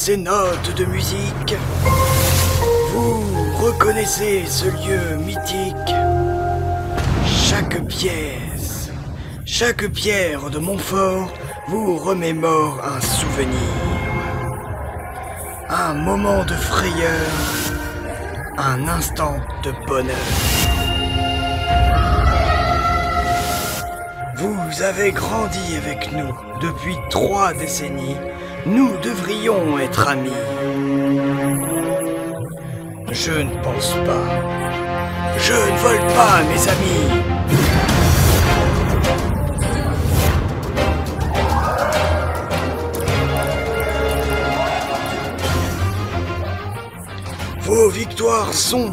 ces notes de musique, vous reconnaissez ce lieu mythique. Chaque pierre de mon fort vous remémore un souvenir. Un moment de frayeur, un instant de bonheur. Vous avez grandi avec nous depuis 3 décennies. Nous devrions être amis. Je ne pense pas. Je ne vole pas, mes amis. Vos victoires sont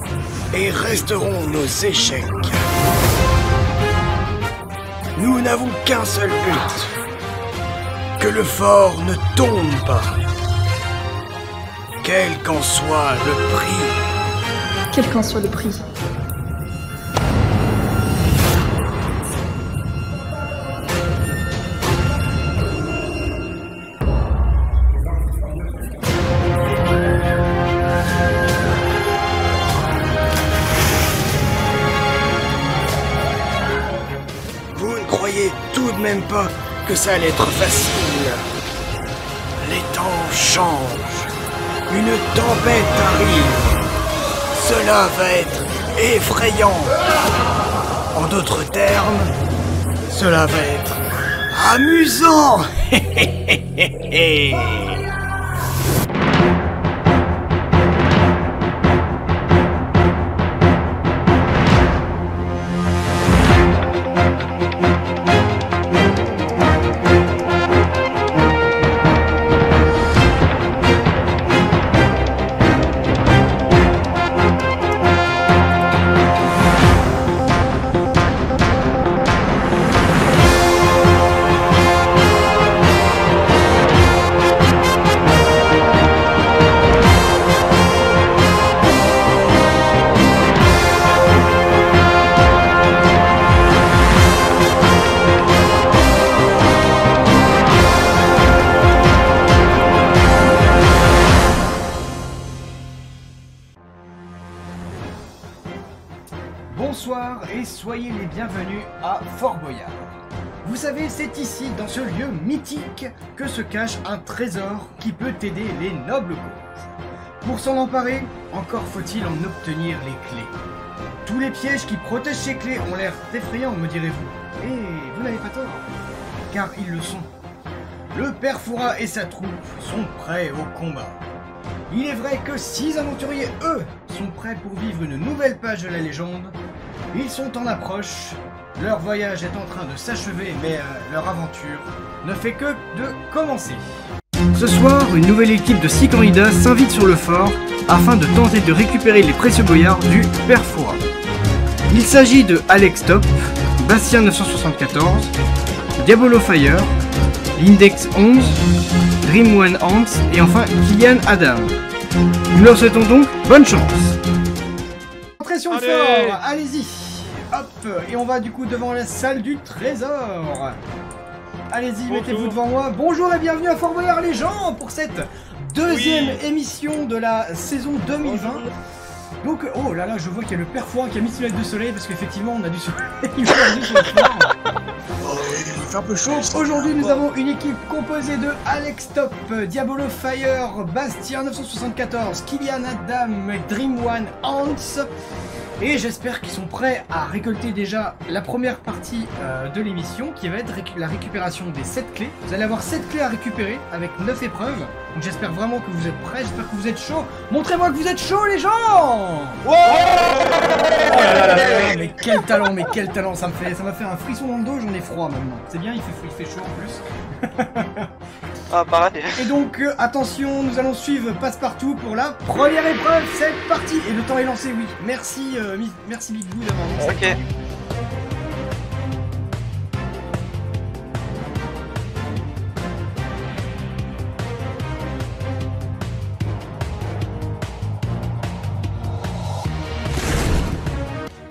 et resteront nos échecs. Nous n'avons qu'un seul but. Que le fort ne tombe pas. Quel qu'en soit le prix. Quel qu'en soit le prix. Vous ne croyez tout de même pas que ça allait être facile. Les temps changent. Une tempête arrive. Cela va être effrayant. En d'autres termes, cela va être amusant. Bonsoir et soyez les bienvenus à Fort Boyard. Vous savez, c'est ici, dans ce lieu mythique, que se cache un trésor qui peut aider les nobles causes. Pour s'en emparer, encore faut-il en obtenir les clés. Tous les pièges qui protègent ces clés ont l'air effrayants, me direz-vous. Et vous n'avez pas tort, car ils le sont. Le père Fouras et sa troupe sont prêts au combat. Il est vrai que 6 aventuriers, eux, sont prêts pour vivre une nouvelle page de la légende. Ils sont en approche, leur voyage est en train de s'achever, mais leur aventure ne fait que de commencer. Ce soir, une nouvelle équipe de 6 candidats s'invite sur le fort afin de tenter de récupérer les précieux boyards du père Fouras. Il s'agit de Alex Top, Bastien 974, Diabolo Fire, l'Index 11, Dream One Hans et enfin Kylian Adam. Nous leur souhaitons donc bonne chance. Entrez sur le fort, allez-y. Hop, et on va du coup devant la salle du trésor. Allez-y, mettez-vous devant moi. Bonjour et bienvenue à Fort Boyard les gens pour cette deuxième émission de la saison 2020. Donc, oh là là, je vois qu'il y a le père Fouras qui a mis ses lunettes de soleil parce qu'effectivement on a du soleil aujourd'hui sur le fort. Il fait un peu chaud. Aujourd'hui nous avons une équipe composée de Alex Top, Diabolo Fire, Bastien 974, Kylian Adam, Dream One Hans. Et j'espère qu'ils sont prêts à récolter déjà la première partie de l'émission qui va être la récupération des 7 clés. Vous allez avoir 7 clés à récupérer avec 9 épreuves. Donc j'espère vraiment que vous êtes prêts, j'espère que vous êtes chauds. Montrez-moi que vous êtes chauds les gens. Oh là là, mais quel talent, ça m'a fait un frisson dans le dos, j'en ai froid maintenant. C'est bien, il fait chaud en plus. Ah, pareil. Et donc, attention, nous allons suivre Passepartout pour la première épreuve. C'est parti. Et le temps est lancé, oui. Merci, merci Big Blue d'avoir lancé. Ok.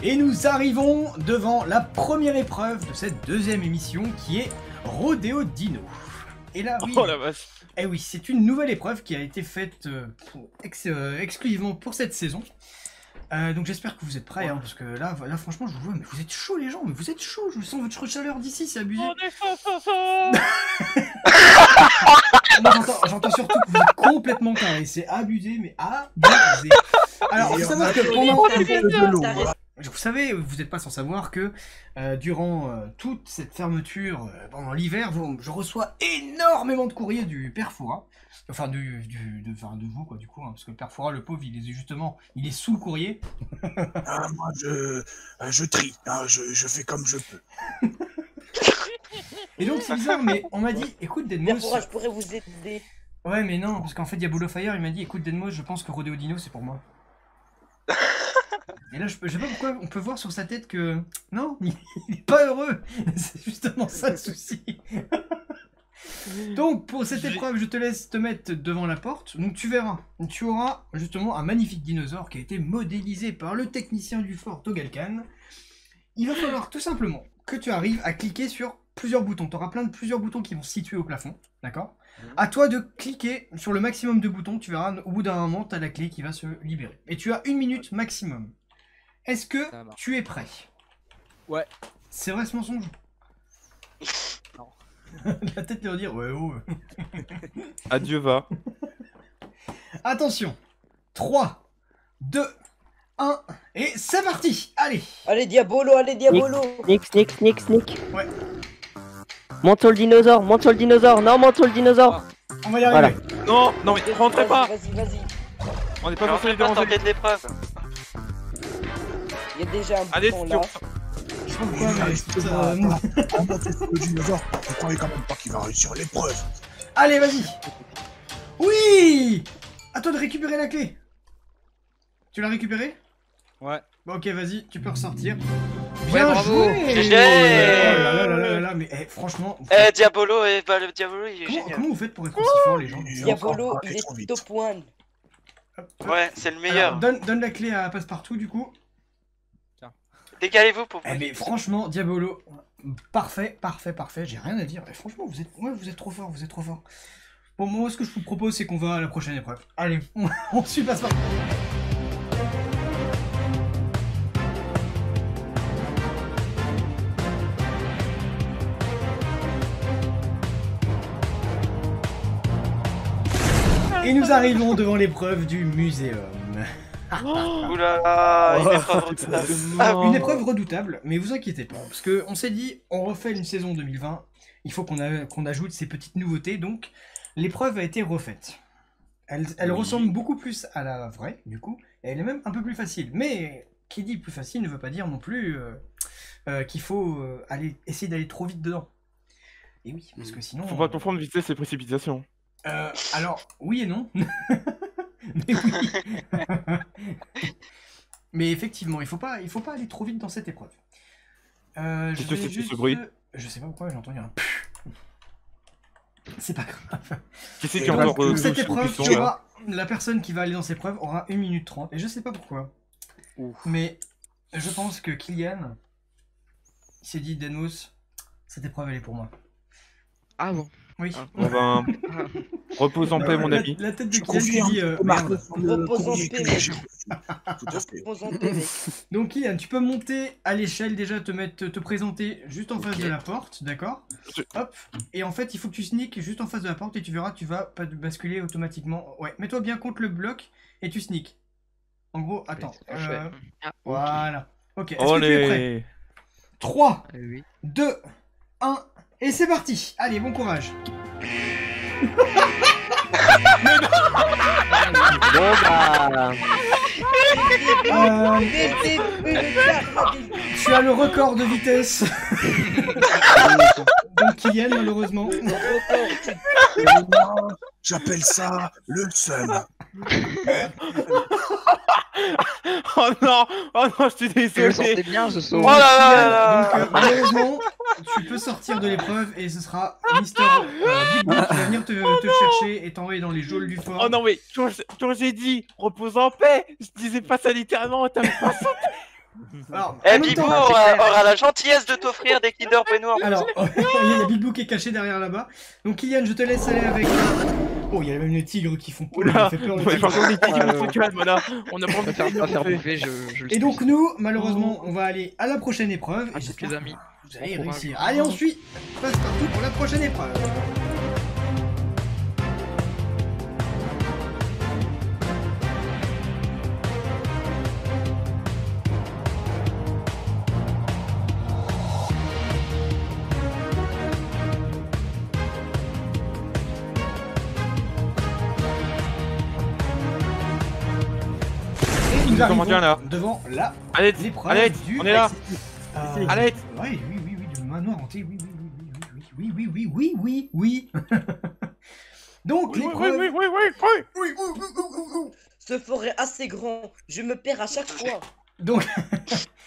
Et nous arrivons devant la première épreuve de cette deuxième émission qui est Rodéo Dino. Et là, oui, Oh la vache. Eh oui, c'est une nouvelle épreuve qui a été faite exclusivement pour cette saison. Donc j'espère que vous êtes prêts, hein, parce que là franchement je vous vois, mais vous êtes chauds les gens, mais vous êtes chauds, je sens votre chaleur d'ici, c'est abusé. Moi j'entends surtout que vous êtes complètement carré, c'est abusé, mais abusé. Alors faut savoir que pendant... Vous savez, vous n'êtes pas sans savoir que durant toute cette fermeture, pendant l'hiver, je reçois énormément de courriers du Père Fouras. Enfin, de vous, quoi, du coup, hein, parce que le Père Fouras, le pauvre, il est sous le courrier. Moi, je trie, hein, je fais comme je peux. Et donc, c'est bizarre, mais on m'a dit, écoute, Deadmau5... Père Fouras, je pourrais vous aider. Ouais, mais non, parce qu'en fait, Diabolo Fire, il m'a dit, écoute, Deadmau5, je pense que Rodeo Dino, c'est pour moi. Et là, je sais pas pourquoi, on peut voir sur sa tête que... Non, il est pas heureux. C'est justement ça le souci. Donc, pour cette épreuve, je te laisse te mettre devant la porte. Donc, tu verras. Tu auras justement un magnifique dinosaure qui a été modélisé par le technicien du fort Togalkan. Il va falloir tout simplement que tu arrives à cliquer sur plusieurs boutons. Tu auras plusieurs boutons qui vont se situer au plafond. D'accord ? À toi de cliquer sur le maximum de boutons. Tu verras, au bout d'un moment, tu as la clé qui va se libérer. Et tu as 1 minute maximum. Est-ce que tu es prêt? Ouais. C'est vrai ce mensonge? Non. La tête de redire ouais oh. Adieu va. Attention. 3, 2, 1 et c'est parti. Allez. Allez Diabolo, allez Diabolo. Snick. Ouais. Monte sur le dinosaure, non, monte sur le dinosaure. On va y arriver. Voilà. Non mais rentrez pas. Vas-y. On n'est pas censé les pas déranger. tenter de l'épreuve. Il y a déjà un Allez, bouton là. Je sais pas pourquoi mais On va tester le dinosaure. Vous croyez quand même pas qu'il va réussir l'épreuve? Allez, vas-y. Oui. À toi de récupérer la clé. Tu l'as récupérée? Ouais. Bon, ok, vas-y, tu peux ressortir. Ouais, bravo. Joué. GG. Oh là, mais franchement... Diabolo, le Diabolo, il est génial. Comment vous faites pour être aussi fort, les gens? Diabolo, il est top 1. Ouais, c'est le meilleur. Alors, donne la clé à Passepartout, du coup. Décalez-vous pour... Eh mais franchement, Diabolo, parfait, j'ai rien à dire. Et franchement, vous êtes trop fort, Bon, moi, ce que je vous propose, c'est qu'on va à la prochaine épreuve. Allez, on suit Passepartout. Et nous arrivons devant l'épreuve du muséum. Oula, une épreuve redoutable. Une épreuve redoutable, mais vous inquiétez pas, parce qu'on s'est dit, on refait une saison 2020, il faut qu'on ajoute ces petites nouveautés, donc l'épreuve a été refaite. Elle ressemble beaucoup plus à la vraie, du coup, et elle est même un peu plus facile. Mais qui dit plus facile ne veut pas dire non plus qu'il faut essayer d'aller trop vite dedans. Et oui, parce que sinon... Faut pas confondre vitesse et précipitation. Alors, oui et non. Mais oui. Mais effectivement, il faut pas aller trop vite dans cette épreuve. Qu'est-ce que c'est que ce bruit? Je sais pas pourquoi j'ai entendu un... C'est pas grave. Qu'est-ce qui est encore Pour cette épreuve, la personne qui va aller dans cette épreuve aura 1 minute 30. Et je sais pas pourquoi. Ouf. Mais je pense que Kylian il s'est dit, Deadmau5, cette épreuve elle est pour moi. Ah bon? Oui. Bon ben, repose en paix mon ami. La tête de Kylian qui dit merde. Repose en paix, mec. Tout à fait. Repose en paix, mec. Donc Kylian, tu peux monter à l'échelle déjà, te présenter juste en face de la porte, d'accord? Hop. Et en fait, il faut que tu sneak juste en face de la porte et tu verras, tu vas pas basculer automatiquement. Ouais, mets-toi bien contre le bloc et tu sneak. En gros, attends. Voilà. Ok, est-ce que tu es prêt? 3, 2, 1, et c'est parti. Allez, bon courage. Bon bah... Tu as le record de vitesse. Donc Kylian, malheureusement. J'appelle ça le seum. Oh non, je suis désolé. Je sentais bien ce saut. Oh là là. Donc malheureusement, tu peux sortir de l'épreuve et ce sera Mister Big Boy qui va venir te chercher et t'envoyer dans les geôles du fort. Oh non mais, quand j'ai dit repose en paix, je disais pas ça littéralement, t'as pas senti. Alors, Eh, en même Bibou temps- aura la gentillesse de t'offrir des Kinder Bueno. Alors, il y a Bibou qui est caché derrière là-bas. Donc, Kylian, je te laisse aller avec. Oh, il y a même les tigres qui font peur. Oula, Ça fait peur, les on va tigres. faire des tigres, on se calme là. On a pas envie de Pas faire faire bouffer, je le Et donc, nous, malheureusement, on va aller à la prochaine épreuve. Et Ah, j'espère les amis. que vous allez Bon courage. réussir. Allez, on suit. Passe partout pour la prochaine épreuve. Et nous Comment arrivons dire, là devant la Allez, l'épreuve allez, du... on est là. Allez. Ouais, oui, du manoir hanté, oui. Donc, l'épreuve... Oui. Ce fort est assez grand, je me perds à chaque fois. Donc,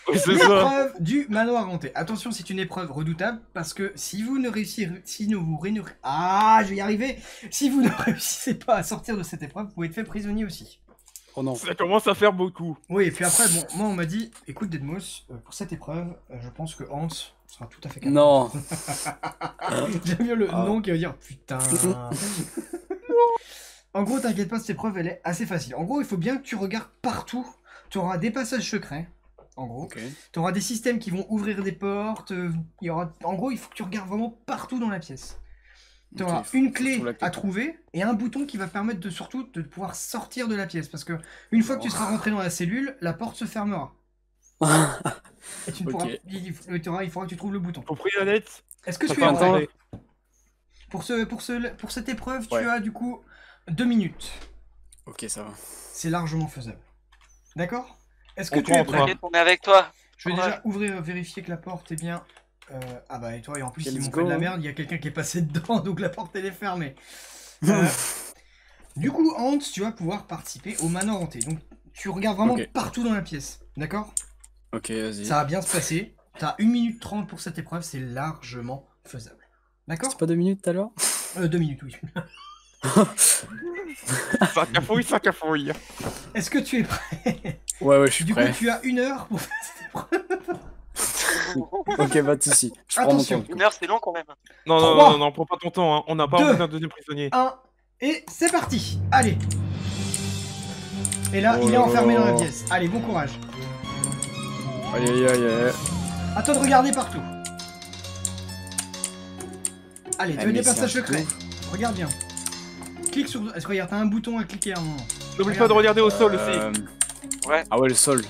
Oui, c'est ça. l'épreuve du manoir hanté. Attention, c'est une épreuve redoutable parce que si vous ne réussissez, je vais y arriver. Si vous ne réussissez pas à sortir de cette épreuve, vous pouvez être fait prisonnier aussi. Oh non. Ça commence à faire beaucoup. Oui, et puis après, bon, moi on m'a dit, écoute Deadmos, pour cette épreuve, je pense que Hans sera tout à fait capable. Non. J'aime bien le nom qui veut dire putain. En gros, t'inquiète pas, cette épreuve elle est assez facile. En gros, il faut bien que tu regardes partout. Tu auras des passages secrets. En gros, Ok. tu auras des systèmes qui vont ouvrir des portes. Il y aura... En gros, il faut que tu regardes vraiment partout dans la pièce. Tu auras Ok, faut- une faut clé trouver la clé. à trouver et un bouton qui va permettre de surtout de pouvoir sortir de la pièce. Parce que une fois que tu seras rentré dans la cellule, la porte se fermera. Et tu ne pourras... Ok. il faudra que tu trouves le bouton. Compris, Annette? Est-ce que Ça tu fait es un prêt temps. pour cette épreuve, Ouais. tu as du coup 2 minutes. Ok, ça va. C'est largement faisable. D'accord? Est-ce que On tu es prend, prêt? T'inquiète, on est avec toi. Je vais Ouais. déjà ouvrir, vérifier que la porte est bien... Ah bah et toi, et en plus Ok, ils let's m'ont fait de la go. merde, il y a quelqu'un qui est passé dedans, donc la porte elle est fermée. Du coup, Hans, tu vas pouvoir participer au manoir hanté. Donc tu regardes vraiment Ok. partout dans la pièce. D'accord? Ok, vas-y. Ça va bien se passer. T'as 1 minute 30 pour cette épreuve, c'est largement faisable. D'accord? C'est pas 2 minutes tout à l'heure? 2 minutes, oui. Ça cafouille. Est-ce que tu es prêt? Ouais, je suis Du coup, prêt. tu as 1 heure pour faire cette épreuve. Ok, pas de soucis. Je prends mon Attention. temps. 1 heure, c'est long quand même. Non, Trois. non, prends pas ton temps, hein. On n'a pas Deux. envie d'un deuxième prisonnier. 1 et c'est parti. Allez. Et là, Oh il est là enfermé là. dans la pièce. Allez, bon courage. Aïe aïe aïe aïe. À toi de regarder partout. Allez, tu as mais des c'est passages un secrets. trou. Regarde bien. Clique sur... Est-ce que regarde, t'as un bouton à cliquer à un moment. N'oublie pas de regarder au sol aussi. Ouais. Ah ouais, le sol.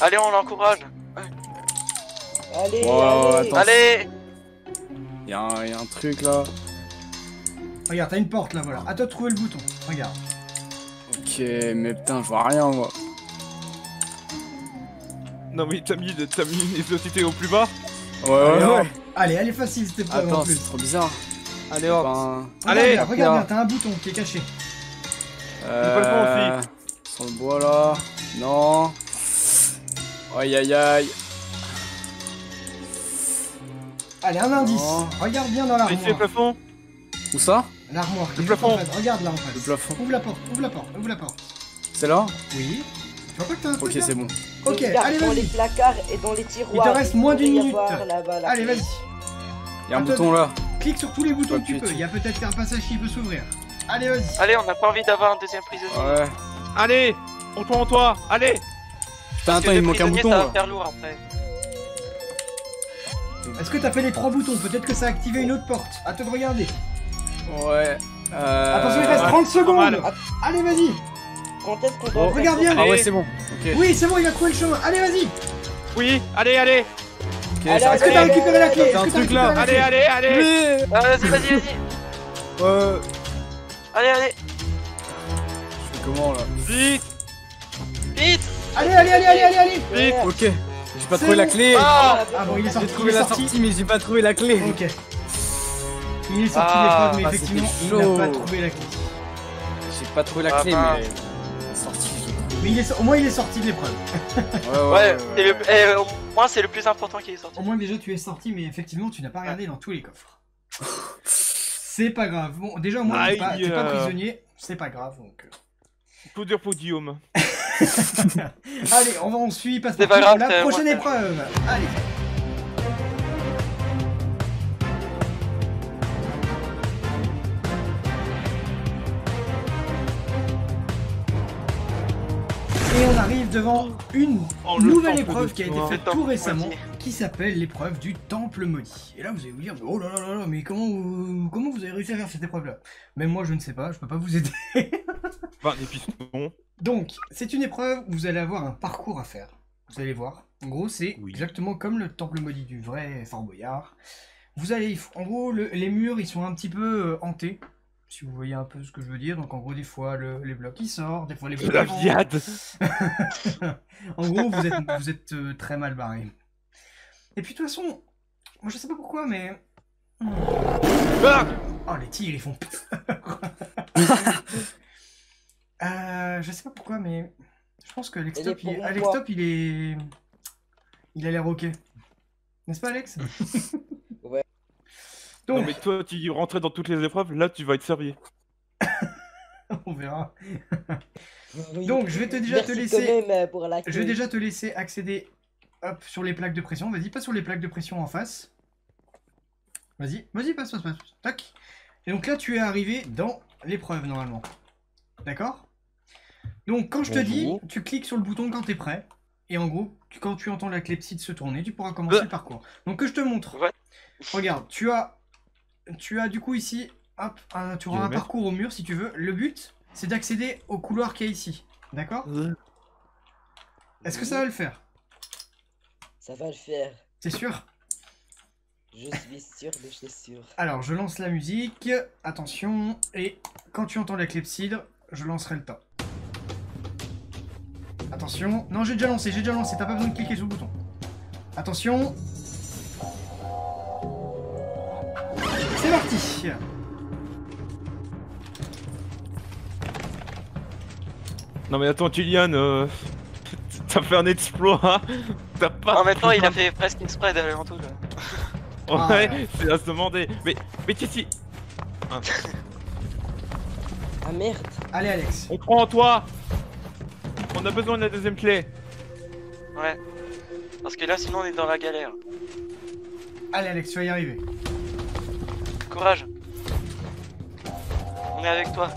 Allez, on l'encourage. Allez, Oh, allez. attends. Allez. Y'a un truc là. Regarde, t'as une porte là, voilà. À toi de trouver le bouton. Regarde. Ok, mais putain, je vois rien moi. Non, mais t'as mis une explosité au plus bas. Ouais. Allez, elle est facile cette épreuve en Attends, plus. c'est trop bizarre. Allez, hop. Enfin, Allez, regarde bien, t'as un bouton qui est caché. pas le fond aussi. Sur le bois là. Non. Aïe aïe aïe. Allez, un indice. Oh. Regarde bien dans Ici, le l'armoire. plafond. Où ça? L'armoire. qui Le est juste plafond. en face. Regarde là en face. Le plafond. Ouvre la porte, ouvre la porte, ouvre la porte. C'est là? Oui. Tu vois pas que t'as un truc Ok, là c'est bon. Ok, Regarde allez, dans les vas-y. placards et dans les tiroirs. Il te reste moins devrait d'une y minute. avoir là-bas la Allez, clé. vas-y. Y'a un Attends. bouton là. Clique sur tous les boutons que tu Appuie peux. dessus. Il y a peut-être un passage qui peut s'ouvrir. Allez, vas-y. Allez, on n'a pas envie d'avoir un deuxième prisonnier. Ouais. Allez, en toi. Allez. Putain, Parce que attends, il deux me manque un prisonniers, bouton ça va là. faire lourd après. Est-ce que t'as fait les 3 boutons? Peut-être que ça a activé une autre porte. À toi de regarder. Ouais. Attention, il reste ouais, 30 secondes. mal. Allez, vas-y. Quand est-ce qu'on doit Oh, regarde bien. Ah ouais, c'est bon. Ok. Oui, c'est bon, il a trouvé le chemin. Allez, vas-y. Oui, allez. Ok, Allez, ça- Est-ce que t'as récupéré la clé? T'as un Est-ce que t'as truc là. récupéré la clé? Allez. Oui. Ah, vas-y. Ouais. Allez. Je fais comment là? Vite. Allez. Vite. Ok. J'ai pas C'est trouvé la bon. clé. Ah. Ah bon, il est J'ai sorti. trouvé il est la sorti. sortie, mais j'ai pas trouvé la clé. Ok. Il est sorti Ah. des fois, mais Ah, effectivement, il c'était n'a chaud. pas trouvé la clé. J'ai pas trouvé la Ah, clé, bah. mais la sortie. Mais au moins, il est sorti de l'épreuve. Ouais, c'est le... au moins c'est le plus important qui est sorti. Au moins, déjà, tu es sorti, mais effectivement, tu n'as pas regardé dans tous les coffres. C'est pas grave. Bon, déjà, au moins, t'es pas Aïe. prisonnier. C'est pas grave, donc... Coup dur pour Guillaume. Allez, on suit, passe C'est par pas grave, la c'est prochaine moi. épreuve. Allez. Et on arrive devant une Oh, le nouvelle temple épreuve de qui a été Turin. faite Le temple tout récemment, maudit. qui s'appelle l'épreuve du Temple Maudit. Et là, vous allez vous dire, oh là là là là, mais comment vous avez réussi à faire cette épreuve-là? Même moi, je ne sais pas, je peux pas vous aider. Enfin, des pistons. Donc, c'est une épreuve où vous allez avoir un parcours à faire. Vous allez voir. En gros, c'est Oui. exactement comme le Temple Maudit du vrai Fort Boyard. Vous allez, en gros, les murs, ils sont un petit peu hantés. Si vous voyez un peu ce que je veux dire. Donc, en gros, des fois, les blocs, ils sortent. Des fois, les blocs, La ils rentrent. viade. En gros, vous êtes très mal barré. Et puis, de toute façon, moi, je sais pas pourquoi, mais... Ah Oh, les tigres, ils font peur. Je sais pas pourquoi, mais je pense que Alex Elle est Top, pour moi. Alex Top, il a l'air ok. N'est-ce pas, Alex? Ouais. Non Donc, mais toi, tu rentrais dans toutes les épreuves, là tu vas être servi. on verra. Oui. Donc, je vais déjà Merci te laisser... quand même pour la Je vais déjà te laisser accéder hop, sur les plaques de pression. Vas-y, pas sur les plaques de pression en face. Vas-y, passe. Tac. Et donc là, tu es arrivé dans l'épreuve, normalement. D'accord? Donc, quand je te dis, Bonjour. tu cliques sur le bouton quand tu es prêt. Et en gros, quand tu entends la clepsydre se tourner, tu pourras commencer le parcours. Donc, que je te montre. Ouais. Regarde, tu as du coup ici, hop, tu auras un Kilomètre. parcours au mur si tu veux. Le but, c'est d'accéder au couloir qu'il y a ici. D'accord? Est-ce que ça va le faire? Ça va le faire. C'est sûr? Je suis sûr de chez sûr. Alors, je lance la musique. Attention. Et quand tu entends la clepsydre, je lancerai le temps. Attention. Non, j'ai déjà lancé. T'as pas besoin de cliquer sur le bouton. Attention. C'est parti. Non mais attends, Kylian, t'as fait un exploit. T'as pas... En même temps, il a fait presque exprès d'aller en tout. Là. Ouais, Ah. c'est à se demander. Mais Titi, Ah merde. Allez, Alex. on croit en toi. On a besoin de la deuxième clé. Ouais. Parce que là, sinon, on est dans la galère. Allez, Alex, tu vas y arriver. Courage. On est avec toi.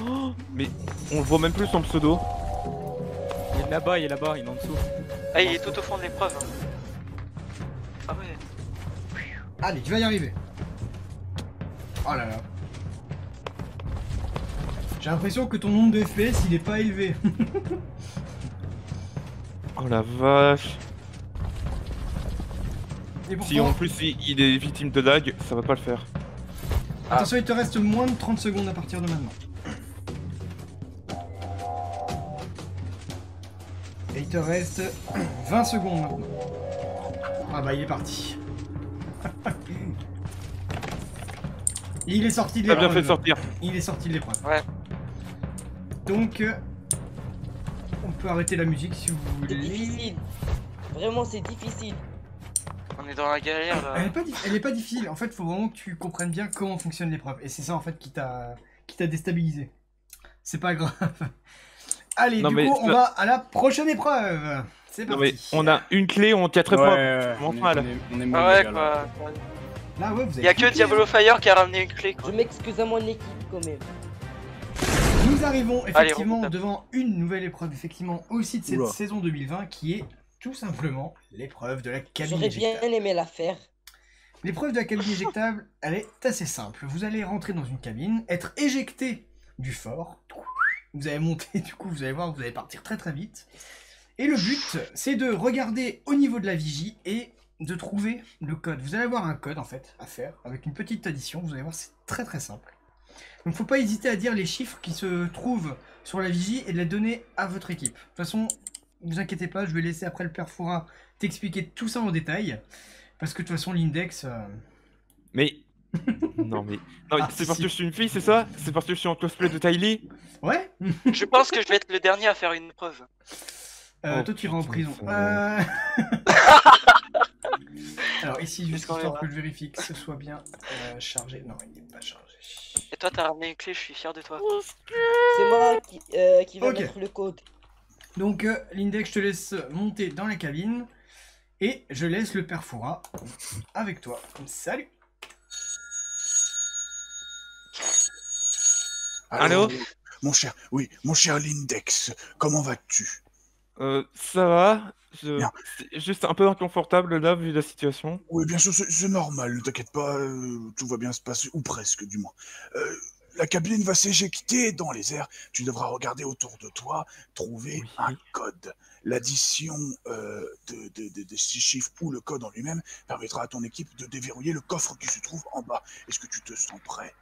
Oh, mais on le voit même plus son pseudo. Il est là-bas, il est en dessous. Ah, il est tout au fond de l'épreuve. Hein. Ah ouais. Allez, tu vas y arriver. Oh là là. J'ai l'impression que ton nombre de FPS, il est pas élevé. Oh la vache. Et Si en pourtant, plus il est victime de lag, ça va pas le faire. attention, il te reste moins de 30 secondes à partir de maintenant. Et il te reste 20 secondes maintenant. Ah bah il est parti. Il est sorti de T'as bien l'épreuve. fait sortir. Il est sorti de l'épreuve. Ouais. Donc, on peut arrêter la musique si vous C'est voulez. difficile. Vraiment, c'est difficile. On est dans la galère là. Elle est pas difficile. En fait, il faut vraiment que tu comprennes bien comment fonctionne l'épreuve. Et c'est ça en fait qui t'a déstabilisé. C'est pas grave. Allez, Non, du mais coup, on ça- va à la prochaine épreuve. C'est Non parti. mais on a une clé en 4 épreuves. on Comment ça, là on est Ah ouais, mauvais, quoi. Là, ouais, vous avez Y'a que cliqué. Diablo Fire qui a ramené une clé, quoi. Je m'excuse à mon équipe quand même. Nous arrivons effectivement remonte. devant une nouvelle épreuve, effectivement aussi de cette Oula. saison 2020, qui est tout simplement l'épreuve de la cabine J'aurais bien éjectable. aimé la faire. L'épreuve de la cabine éjectable, elle est assez simple. Vous allez rentrer dans une cabine, être éjecté du fort. Vous allez monter, du coup, vous allez voir, vous allez partir très très vite. Et le but, c'est de regarder au niveau de la vigie et de trouver le code. Vous allez avoir un code, en fait, à faire, avec une petite addition. Vous allez voir, c'est très très simple. Donc, faut pas hésiter à dire les chiffres qui se trouvent sur la vigie et de les donner à votre équipe. De toute façon, vous inquiétez pas, je vais laisser après le père Foura t'expliquer tout ça en détail. Parce que de toute façon, l'index... Mais... non mais... Non, Ah, c'est parce si. que je suis une fille, c'est ça? C'est parce que je suis en cosplay de Tylee? Ouais. Je pense que je vais être le dernier à faire une preuve. Oh, Toi, tu iras en putain, prison. ça- Alors, ici, juste Qu'est-ce qu'on histoire verra que je vérifie que ce soit bien chargé. Non, il n'est pas chargé. Et toi, t'as ramené une clé, je suis fier de toi. C'est moi qui va Ok. mettre le code. Donc, Lindex, je te laisse monter dans la cabine. Et je laisse le père Foura avec toi. Salut. Allô? Mon cher Lindex, comment vas-tu? Ça va. Bien. C'est juste un peu inconfortable là, vu la situation. Oui, bien sûr, c'est normal, ne t'inquiète pas, tout va bien se passer, ou presque du moins. La cabine va s'éjecter dans les airs, tu devras regarder autour de toi, trouver un code. L'addition des 6 chiffres ou le code en lui-même permettra à ton équipe de déverrouiller le coffre qui se trouve en bas. Est-ce que tu te sens prêt?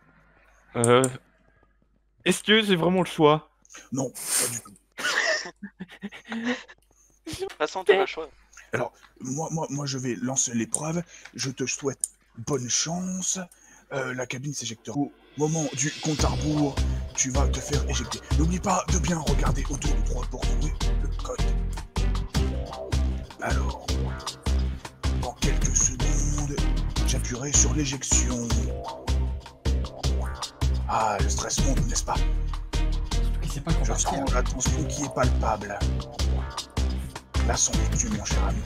Est-ce que j'ai vraiment le choix? Non, pas du tout. De toute façon, tu as le choix. Alors, moi, je vais lancer l'épreuve. Je te souhaite bonne chance. La cabine s'éjectera. Au moment du compte à rebours, tu vas te faire éjecter. N'oublie pas de bien regarder autour de toi pour trouver le code. Alors, dans quelques secondes, j'appuierai sur l'éjection. Ah, le stress monte, n'est-ce pas? Surtout qu'il sait pas qu'on Je va sens partir. la tension qui est palpable. La solitude, mon cher ami.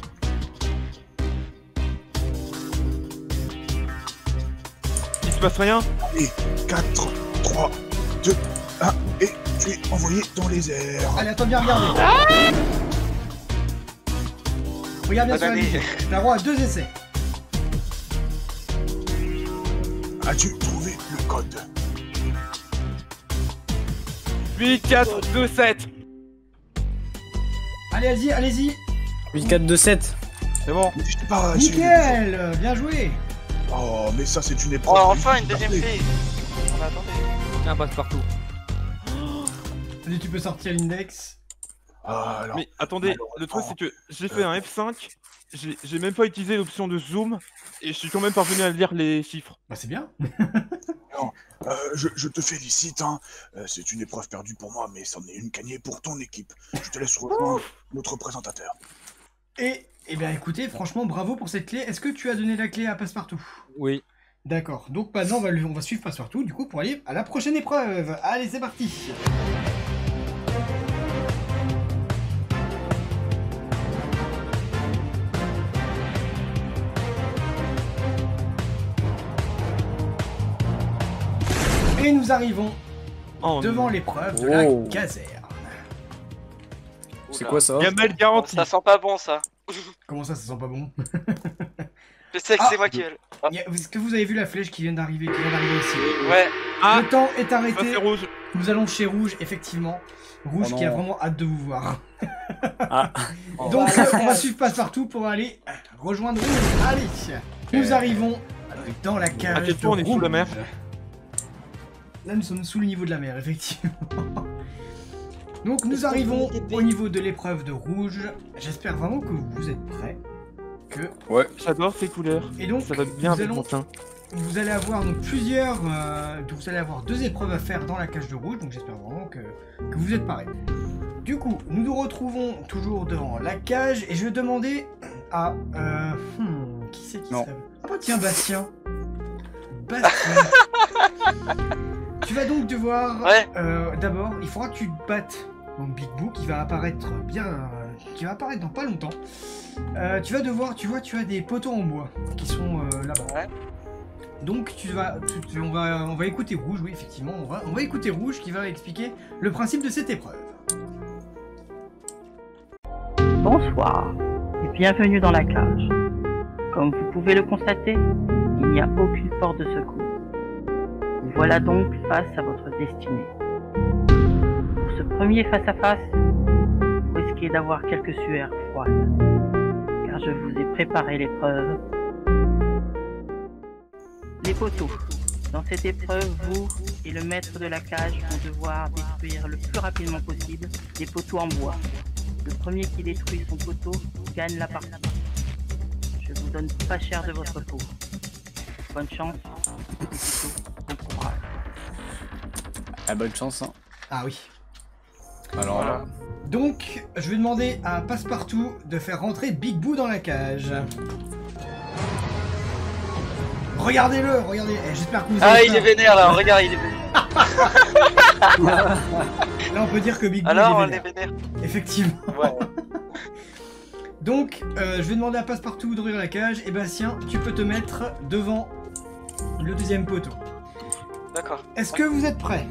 Il se passe rien? Et 4, 3, 2, 1, et tu es envoyé dans les airs. Allez, attends bien, regarde. Regarde bien sur la liste. T'as droit à 2 essais. As-tu trouvé le code? 8, 4, 2, 7. Allez, allez-y, allez-y. 8, 4, 2, 7. C'est bon. Mais je t'ai pas... Nickel, bien joué. Oh, mais ça, c'est une Oh, épreuve. enfin une deuxième fille. On attendait. Un passe-partout. Allez, tu peux sortir l'index. Ah, alors... Mais attendez, le truc c'est que j'ai fait un F5, j'ai même pas utilisé l'option de zoom, et je suis quand même parvenu à lire les chiffres. Bah, c'est bien. Non, je te félicite, hein. C'est une épreuve perdue pour moi, mais c'en est une gagnée pour ton équipe. Je te laisse rejoindre notre présentateur. Et, eh bien, écoutez, franchement, bravo pour cette clé. Est-ce que tu as donné la clé à Passepartout? Oui. D'accord. Donc maintenant, on va suivre Passepartout, du coup, pour aller à la prochaine épreuve. Allez, c'est parti. Et nous arrivons devant l'épreuve de la caserne. C'est quoi ça? Gamelle garantie. Ça sent pas bon ça. Comment ça sent pas bon? Je sais que c'est moi qui vais. Est-ce que vous avez vu la flèche qui vient d'arriver ici? Ouais. Ah, le temps est ça arrêté. c'est rouge. Nous allons chez Rouge, effectivement. Rouge Oh qui a non. vraiment hâte de vous voir. Ah. Donc on va suivre Passepartout pour aller rejoindre Rouge. Allez, nous arrivons dans la cage. À quel point on est sous la mer? Là nous sommes sous le niveau de la mer, effectivement. Donc nous arrivons au niveau de l'épreuve de Rouge. J'espère vraiment que vous êtes prêts. Ouais. J'adore ces couleurs. Et donc Ça va bien nous avec allons- mon teint. Vous allez avoir donc plusieurs, vous allez avoir 2 épreuves à faire dans la cage de Rouge, donc j'espère vraiment que vous êtes parés. Du coup, nous nous retrouvons toujours devant la cage et je vais demander à, qui c'est qui Non. serait... Ah bah tiens, Bastien. Bastien. Tu vas donc devoir, Ouais. d'abord, il faudra que tu te battes. Donc Big Boo qui va apparaître qui va apparaître dans pas longtemps. Tu vas devoir, tu vois, tu as des poteaux en bois qui sont là-bas. Ouais. Donc on va écouter Rouge, oui effectivement, on va écouter Rouge qui va expliquer le principe de cette épreuve. Bonsoir et bienvenue dans la cage. Comme vous pouvez le constater, il n'y a aucune porte de secours. Vous voilà donc face à votre destinée. Pour ce premier face-à-face, vous risquez d'avoir quelques sueurs froides, car je vous ai préparé l'épreuve. Les poteaux. Dans cette épreuve, vous et le maître de la cage vont devoir détruire le plus rapidement possible des poteaux en bois. Le premier qui détruit son poteau gagne la partie. Je vous donne pas cher de votre peau. Bonne chance, ou plutôt bon courage. Ah, bonne chance, hein. Ah oui. Alors Voilà. Donc, je vais demander à Passepartout de faire rentrer Big Boo dans la cage. Regardez-le, regardez. J'espère que vous Ah, avez il peur. est vénère là, regarde, il est vénère. Là, on peut dire que Big Boo Alors, on est est vénère. vénère. Effectivement. Ouais. Donc, je vais demander à Passepartout d'ouvrir la cage. Et Bastien, tu peux te mettre devant le deuxième poteau. D'accord. Est-ce que vous êtes prêts?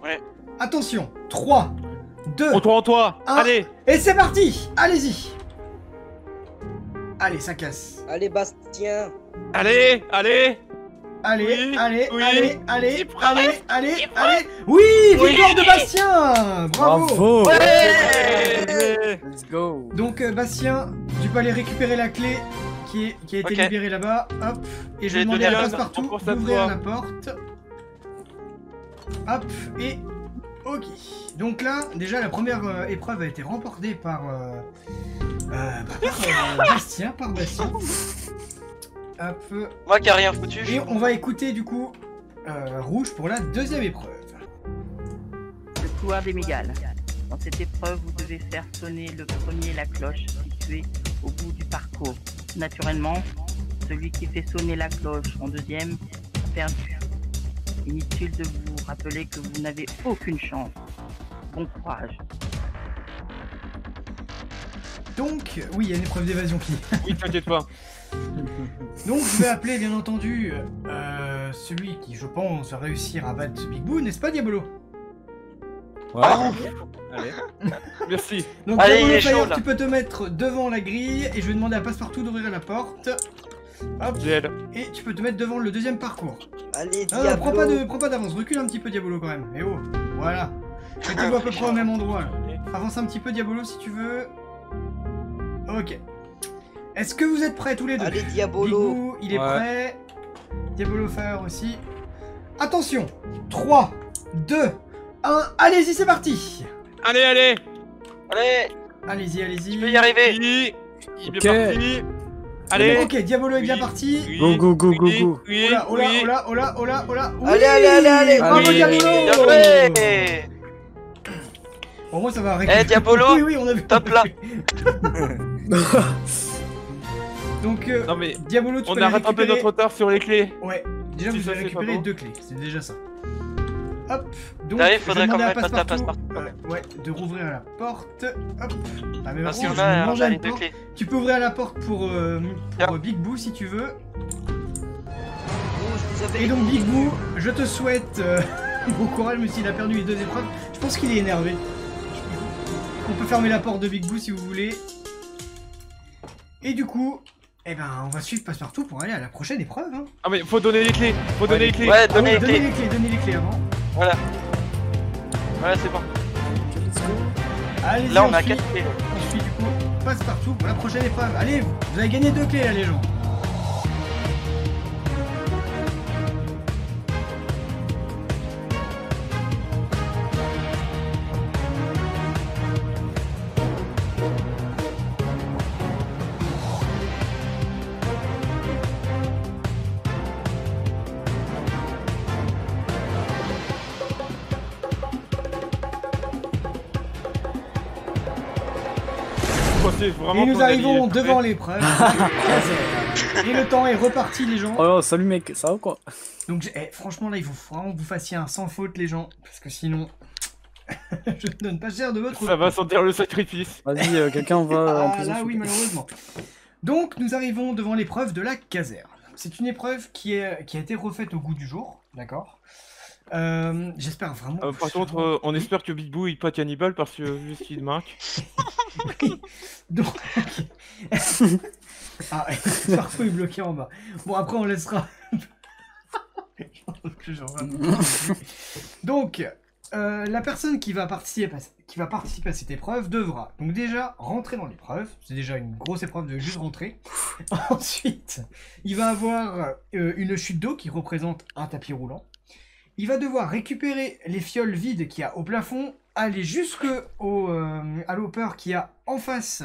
Ouais. Attention, 3, 2, En toi, 1, allez. et c'est parti. Allez-y. Allez, ça casse. Allez, Bastien. Allez. Allez, Oui, allez, oui. allez, allez, C'est prêt. allez, allez, allez. Oui, victoire de Bastien. Bravo. Bravo. Ouais. Let's go. Donc, Bastien, tu peux aller récupérer la clé qui a été Ok. libérée là-bas. Hop. Et je Je vais vais demander à donner Passepartout on pense à d'ouvrir toi. la porte. Hop, et ok. Donc là, déjà, la première épreuve a été remportée par Bastien. Hop. Moi qui a rien foutu. Et on va écouter du coup Rouge pour la deuxième épreuve. Le couloir des migales. Dans cette épreuve, vous devez faire sonner le premier la cloche située au bout du parcours. Naturellement, celui qui fait sonner la cloche en deuxième est perdu. Inutile de vous rappeler que vous n'avez aucune chance. Bon courage. Donc, oui, il y a une épreuve d'évasion qui... Oui, t'inquiète pas. Donc, je vais appeler, bien entendu, celui qui, je pense, va réussir à battre Big Boo, n'est-ce pas, Diabolo? Ouais. Allez. Merci. Donc, Allez, Diabolo il est chaud, Fire, là. tu peux te mettre devant la grille, et je vais demander à Passepartout d'ouvrir la porte. Hop, GL. et tu peux te mettre devant le deuxième parcours. Allez, Non, Diablo. prends pas d'avance, recule un petit peu, Diabolo, quand même. Et oh, voilà. Mettez-vous à peu près au même endroit, là. Avance un petit peu, Diabolo, si tu veux. Ok. Est-ce que vous êtes prêts tous les deux? Allez, Big Diabolo. Boo, il est Ouais. prêt. Diabolo Fire aussi. Attention. 3, 2, 1. Allez-y, c'est parti. Allez. Allez, Allez-y, tu peux allez-y. y arriver. Il est Ok. bien parti. Allez. Ok, Diabolo est bien Oui. parti. Oui, Go, go, go, oui, go, go. oui, Oh là, oh là, oui. oh là, oh là, oh là, oh là. Oui. Allez. Bravo, Allez. Diabolo. Bien joué. Au moins, ça va récupérer. Eh, Diabolo, Oui, oui, on a vu. top là. Donc, Non mais Diabolo, tu on peux a les rattrapé récupérer. notre retard sur les clés. Ouais, déjà Si vous ça, avez c'est récupéré pas bon. 2 clés, c'est déjà ça. Hop, donc Là, il je faudrait vais demander quand à même mettre à Passepartout, Passepartout. ouais, de rouvrir la porte. Hop. Ah mais Parce par qu'on contre, je vais a manger les une deux porte. clés. Tu peux ouvrir la porte pour Tiens. Big Boo si tu veux. Rouge, vous avez Et donc Big Boo, je te souhaite bon courage même s'il a perdu les 2 épreuves. Je pense qu'il est énervé. On peut fermer la porte de Big Boo si vous voulez. Et du coup, eh ben on va suivre Passepartout pour aller à la prochaine épreuve. Hein. Ah mais faut donner les clés. Faut donner les clés. Ouais, Ah oui, donnez les donnez clés. donnez les clés avant. Voilà. Voilà, c'est bon. Allez-y, Là, on a suit. 4 clés. On suit du coup Passepartout pour la prochaine épreuve. Allez, vous avez gagné 2 clés là les gens. C'est vraiment Et nous qu'on a arrivons lié. devant l'épreuve. Et le temps est reparti les gens. Oh, salut mec, ça va ou quoi? Donc franchement là il faut vraiment que vous fassiez un sans faute les gens. Parce que sinon je ne donne pas cher de votre Ça va sentir le sacrifice. Vas-y, quelqu'un va en Ah prison. là oui malheureusement. Donc nous arrivons devant l'épreuve de la caserne. C'est une épreuve qui a été refaite au goût du jour, d'accord. J'espère vraiment. Par contre, on espère que Big Boo il pas cannibale parce que vu ce qu'il marque. Donc... ah, parfois il est bloqué en bas. Bon après on laissera. Donc la personne qui va participer à cette épreuve devra donc déjà rentrer dans l'épreuve. C'est déjà une grosse épreuve de juste rentrer. Ensuite, il va avoir une chute d'eau qui représente un tapis roulant. Il va devoir récupérer les fioles vides qu'il y a au plafond, aller jusqu'au à l'hopper qu'il y a en face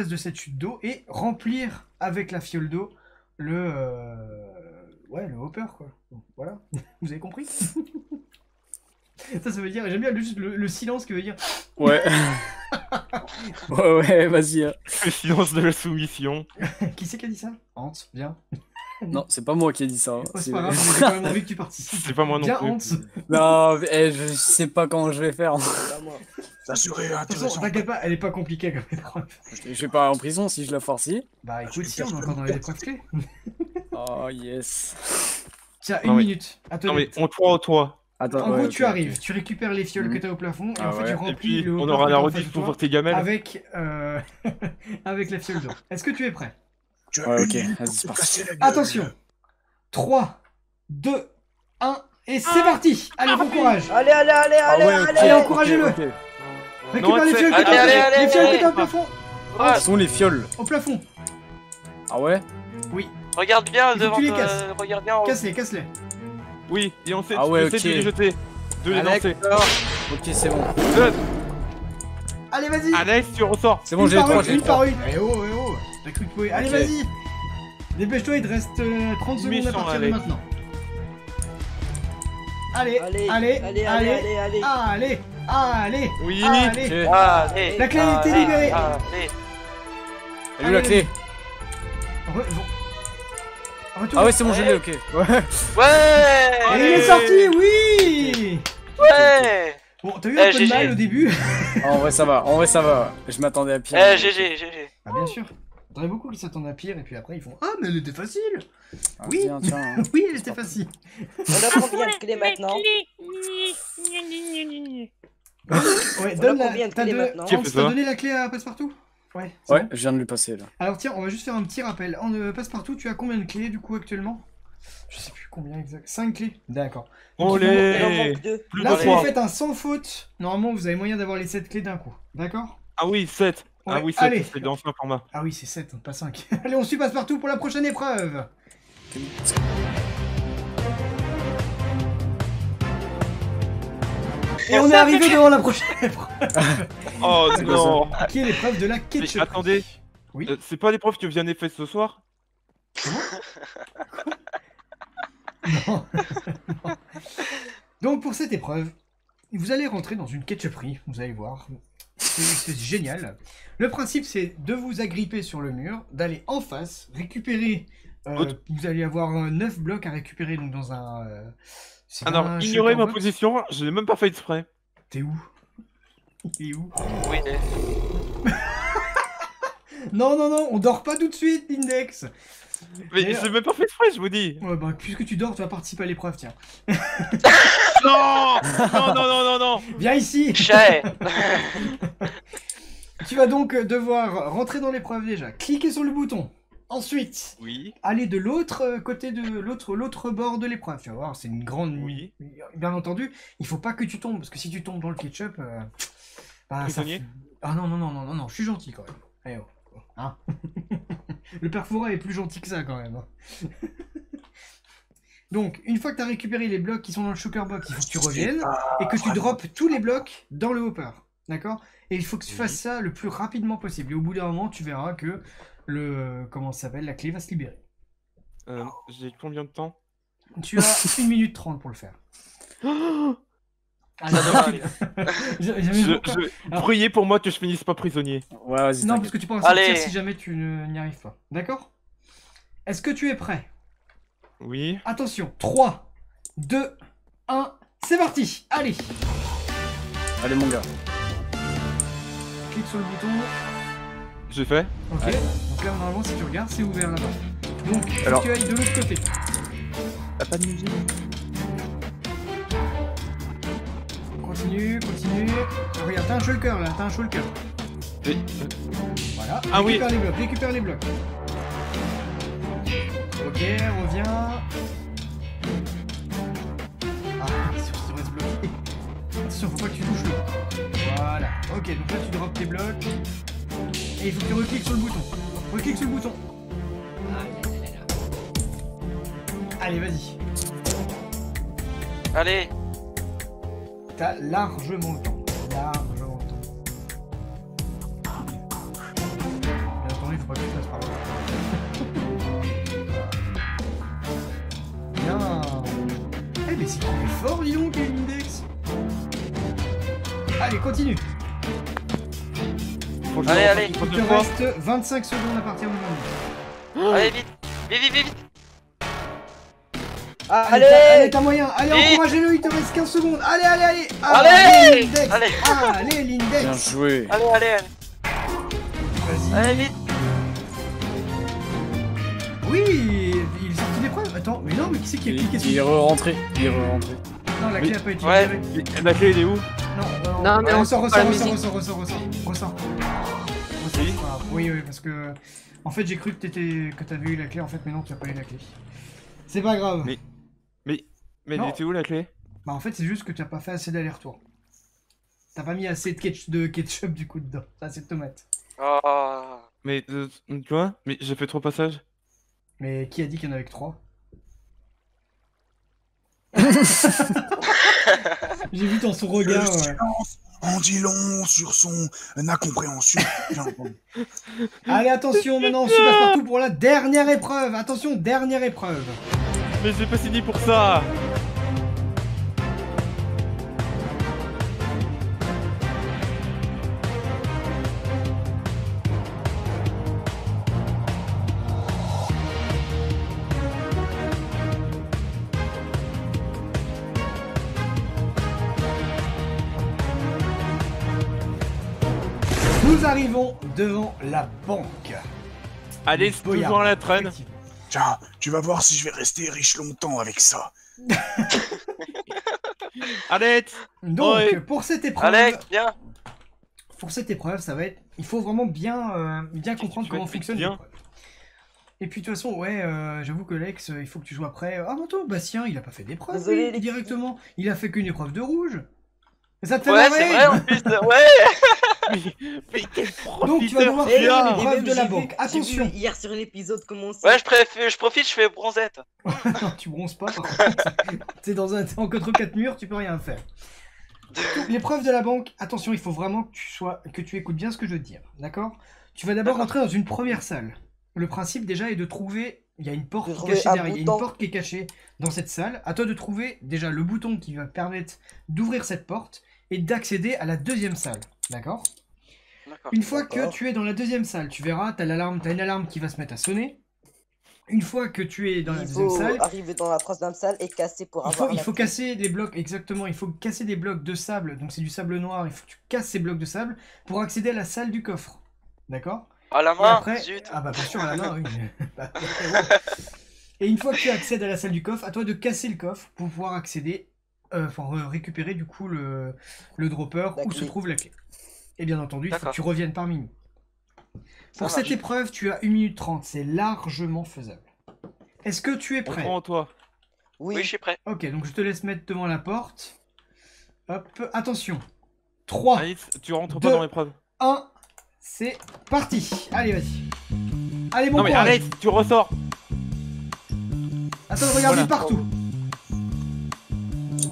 de cette chute d'eau et remplir avec la fiole d'eau le hopper quoi. Bon, voilà, vous avez compris? Ça veut dire, j'aime bien juste le silence qui veut dire. Ouais. ouais, vas-y. Le silence de la soumission. Qui c'est qui a dit ça? Hans, viens. Non, c'est pas moi qui ai dit ça. C'est pas grave, j'ai quand même envie que tu participes. C'est pas moi non Bien, plus. Hans. Non, je sais pas comment je vais faire. Ça serait De toute façon, intéressant. t'inquiète pas, elle est pas compliquée comme épreuve. Je vais pas en prison si je la force. Bah écoute, si, on est encore dans les épreuves clés. Oh yes. Tiens, Non, une mais- minute. À toi. Non mais on toit. Attends, En ouais, gros, ok, tu ok. arrives, tu récupères les fioles que t'as au plafond, et Ah en fait, tu ouais. remplis Et puis le on hopper aura que la t'as en rediff face de pour toi voir tes gamelles. avec, avec la fiole d'eau. Est-ce que tu es prêt? Tu as Ouais, une ok, minute vas-y, pour c'est te parti. casser la gueule. Attention. 3, 2, 1, et c'est parti. Allez, bon courage. Allez, allez, allez, Ah allez, ouais, ok, Allez, ok, encouragez-le. ok. Récupère les c'est- fioles que allez, t'as allez, les fioles allez. que t'as au plafond. Où sont les fioles? Au plafond. Ah ouais? Regarde bien Il faut que devant tu les toi, casses. regarde bien en haut. Casse-les, casse-les. Oui, et on sait, Ah ouais, essaie ok. de les jeter. De les Alex, lancer. ok, c'est bon. Allez, vas-y. Alex, tu ressors. C'est bon, Une j'ai les par 3, une, j'ai les une par 3. une. Eh oh, eh oh. T'as cru que tu pouvais. Allez, Ok. vas-y. Dépêche-toi, il te reste 30 secondes à Méchant, partir de Alex. maintenant. Allez, Allez, allez, allez, allez, allez, allez. allez, allez, Oui. allez. Ok. Allez, La clé a été libérée. Allez. Elle est où la clé? Retourne. Ah ouais, c'est bon, je l'ai, ok. Ouais. Ouais. Et il est sorti, oui. Ouais. Bon, t'as eu un peu de GG. mal au début. En vrai, ça va, en vrai, ça va. Je m'attendais à pire. GG, GG. Ah bien sûr. T'en as beaucoup qui s'attendent à pire et puis après ils font ah mais elle était facile. Ah, Oui. tiens, tiens. Oui, elle était facile. On a combien de clés maintenant? Ouais, On donne a la. combien de T'as clés de- maintenant? Qui a Hans, fait t'as ça donné la clé à Passepartout? Ouais. c'est Ouais, bon. je viens de lui passer là. Alors tiens, on va juste faire un petit rappel. En Passepartout, tu as combien de clés du coup actuellement? Je sais plus combien exact. 5 clés. D'accord. Il en Olé. manque 2. Plus Là, de si vous 3. faites un sans faute, normalement vous avez moyen d'avoir les 7 clés d'un coup. D'accord? Ah oui, 7. Ah Ouais, oui, allez. 7, c'est dans ce format. Ah oui, c'est 7, pas 5. Allez, on suit Passepartout pour la prochaine épreuve. Et on est arrivé devant la prochaine épreuve. Oh non. Qui est l'épreuve de la Mais ketchup. attendez. Oui. C'est pas l'épreuve que Vianney fait ce soir? Non. Non. Donc pour cette épreuve, vous allez rentrer dans une ketchuperie, vous allez voir. C'est génial. Le principe c'est de vous agripper sur le mur, d'aller en face, récupérer... vous allez avoir 9 blocs à récupérer donc dans un... c'est Alors, un ignorez ma shulker box. position, je l'ai même pas fait exprès. T'es où? Il est où? Oui. Non, non, non, on dort pas tout de suite, l'index. Mais D'ailleurs- j'ai même pas fait exprès, je vous dis. Ouais, bah, puisque tu dors, tu vas participer à l'épreuve, tiens. Non. Non, non, non, non, non. Viens ici. Chet. Tu vas donc devoir rentrer dans l'épreuve déjà. Cliquer sur le bouton. Ensuite, Oui. aller de l'autre côté de l'autre bord de l'épreuve. Tu vas voir, c'est une grande... Oui. Bien entendu, il faut pas que tu tombes, parce que si tu tombes dans le ketchup... bah, ça Prisonnier fait- Ah non, non, non, non, non, non, je suis gentil quand même. Eh oh. Hein. Le père Fouras est plus gentil que ça quand même. Hein. Donc, une fois que tu as récupéré les blocs qui sont dans le shulker box, il faut que tu reviennes et que tu droppes tous les blocs dans le hopper. D'accord? Et il faut que tu fasses ça le plus rapidement possible. Et au bout d'un moment, tu verras que le... Comment ça s'appelle? La clé va se libérer. J'ai combien de temps? Tu as 1 minute 30 pour le faire. Ah, Ça devrait aller. Priez pour moi que je finisse pas prisonnier. Ouais, vas-y. Non, t'inquiète. parce que tu peux en sortir Allez. si jamais tu n'y arrives pas. D'accord? Est-ce que tu es prêt? Oui. Attention, 3, 2, 1, c'est parti! Allez! Allez, mon gars. Clique sur le bouton. J'ai fait. Ok. Allez. Donc là, normalement, si tu regardes, c'est ouvert là-bas. Donc, faut Alors. que tu ailles de l'autre côté. T'as pas de musique? Continue, continue. Regarde, t'as un shulker là, t'as un shulker. Et- Voilà. Ah oui. Récupère les blocs, récupère les blocs. Ok, reviens. Ah, attention, il reste bloqué. Attention, faut pas que tu touches l'eau. Voilà. Ok, donc là tu drops tes blocs. Et il faut que tu recliques sur le bouton. Reclique sur le bouton. Allez, vas-y. Allez. T'as largement le temps. Largement le temps. Mais attendez, faut pas que tu passes par là. Bien. Eh mais c'est qu'il est fort, dis donc, l'index. Allez, continue. Faut que je Allez, me allez. refasse une Il te prochaine fois. reste 25 secondes à partir du moment. Allez, vite. Vite, vite, vite, vite. Allez, t'as moyen. Allez, Vite. encouragez-le, il te reste 15 secondes. Allez. Allez. l'index. Allez. Allez, l'index. Bien joué. Allez. Vas-y. Allez, vite. Oui, il est sorti l'épreuve. Attends, mais non, mais qui c'est qui a cliqué Il est re-rentré. Il est re-rentré. Non, la clé a pas été Ouais. libérée. La clé, elle est où? Non, mais on ressort. coupe pas la musique. Oui, parce que... En fait, j'ai cru que t'avais eu la clé, en fait, mais non, tu as pas eu la clé. C'est pas grave. Mais elle Non. était où la clé? Bah en fait, c'est juste que tu as pas fait assez d'aller-retour. T'as pas mis assez de ketchup du coup dedans. Assez de tomates. Oh. Mais tu vois? Mais j'ai fait 3 passages. Mais qui a dit qu'il y en avait que 3? J'ai vu dans son regard. Le silence en dit long sur son incompréhension. Bien entendu. Allez, attention, maintenant, on se passe partout pour la dernière épreuve. Attention, dernière épreuve. Mais j'ai pas signé pour ça! Nous arrivons devant la banque. Allez, c'est toujours à la traîne. Tiens, tu vas voir si je vais rester riche longtemps avec ça. Allez! Donc, Ouais. pour cette épreuve... Allez, viens. Pour cette épreuve, ça va être... Il faut vraiment bien comprendre comment fonctionne bien. l'épreuve. Et puis de toute façon, ouais, j'avoue que Lex, il faut que tu joues après. Ah non, toi, Bastien, il a pas fait d'épreuve, Désolé, lui, les directement. Il a fait qu'une épreuve de rouge. Et ça te fait Ouais, marrer. c'est vrai en plus. Ouais. Mais quel Donc tu vas devoir Eh, faire mais l'épreuve même, de la j'ai vu- banque. j'ai vu Attention. hier sur l'épisode comment c'est. Ouais, je profite, je fais bronzette. Non, tu bronzes pas, par contre. T'es entre 4 murs, tu peux rien faire. L'épreuve de la banque, attention, il faut vraiment que tu écoutes bien ce que je veux te dire, d'accord? Tu vas d'abord rentrer dans une première salle. Le principe déjà est de trouver, il y a une porte De qui est trouver cachée un derrière, il y a une bouton. porte qui est cachée dans cette salle. À toi de trouver déjà le bouton qui va permettre d'ouvrir cette porte et d'accéder à la deuxième salle, d'accord? D'accord. Une fois que D'accord. tu es dans la deuxième salle, tu verras, t'as une alarme qui va se mettre à sonner. Une fois que tu es dans la Il deuxième faut salle, arriver dans la troisième salle et casser pour avoir il la faut clé. casser des blocs, exactement, il faut casser des blocs de sable, donc c'est du sable noir, il faut que tu casses ces blocs de sable pour accéder à la salle du coffre. D'accord? À la Et main, après, zut. ah bah bien sûr à la main, oui. Bah, et une fois que tu accèdes à la salle du coffre, à toi de casser le coffre pour pouvoir accéder, pour récupérer du coup le dropper La où clé. se trouve la clé. Et bien entendu, il faut que D'accord. tu reviennes parmi nous. Pour Ça cette marche. épreuve, tu as 1 minute 30, c'est largement faisable. Est-ce que tu es On prêt? prend en toi. Oui. Oui, je suis prêt. Ok, donc je te laisse mettre devant la porte. Hop, attention. 3, Alice, tu rentres Deux. pas dans l'épreuve. 1, c'est parti. Allez, vas-y. Allez, bon Non mais courage. arrête, tu ressors. Attends, regarde Voilà. partout.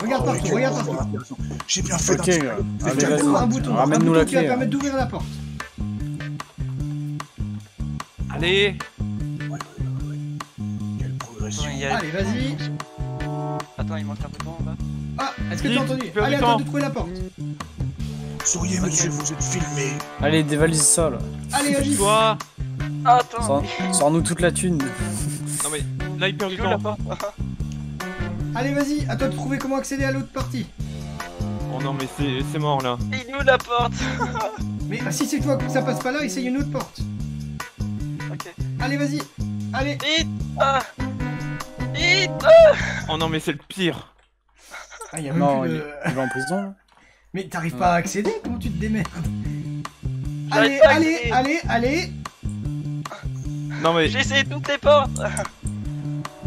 Regarde Oh, partout, quel regarde enfer. partout. J'ai bien fait Ok, d'un- gars. Mais Allez, quel Un vas-y. bouton, Ramène-nous la qui va clé. permettre d'ouvrir la porte. Allez. Quelle progression. Il y a- Allez, vas-y. Attends, il manque un peu de temps en bas. Ah, est-ce que Vite, t'as entendu? tu perds Allez, du attends temps. de trouver la porte. Souriez, monsieur, vous êtes filmé. Allez, dévalise ça là. Allez, vas-y. Toi. Attends. Sors-nous toute la thune. Non mais là il perd du Tu veux la temps. porte? Allez, vas-y. À toi de trouver comment accéder à l'autre partie. Oh non mais c'est mort là. Il est où la porte? Mais si c'est toi que ça passe pas là, essaye une autre porte. Ok. Allez, vas-y. Allez. Vite. Ah. Vite. Oh non mais c'est le pire. Ah, il y a même Non, plus il de... il va en prison là. Mais t'arrives pas à accéder? Comment tu te démerdes? J'arrive Allez, pas à allez, accéder. allez. Non mais J'ai essayé toutes les portes.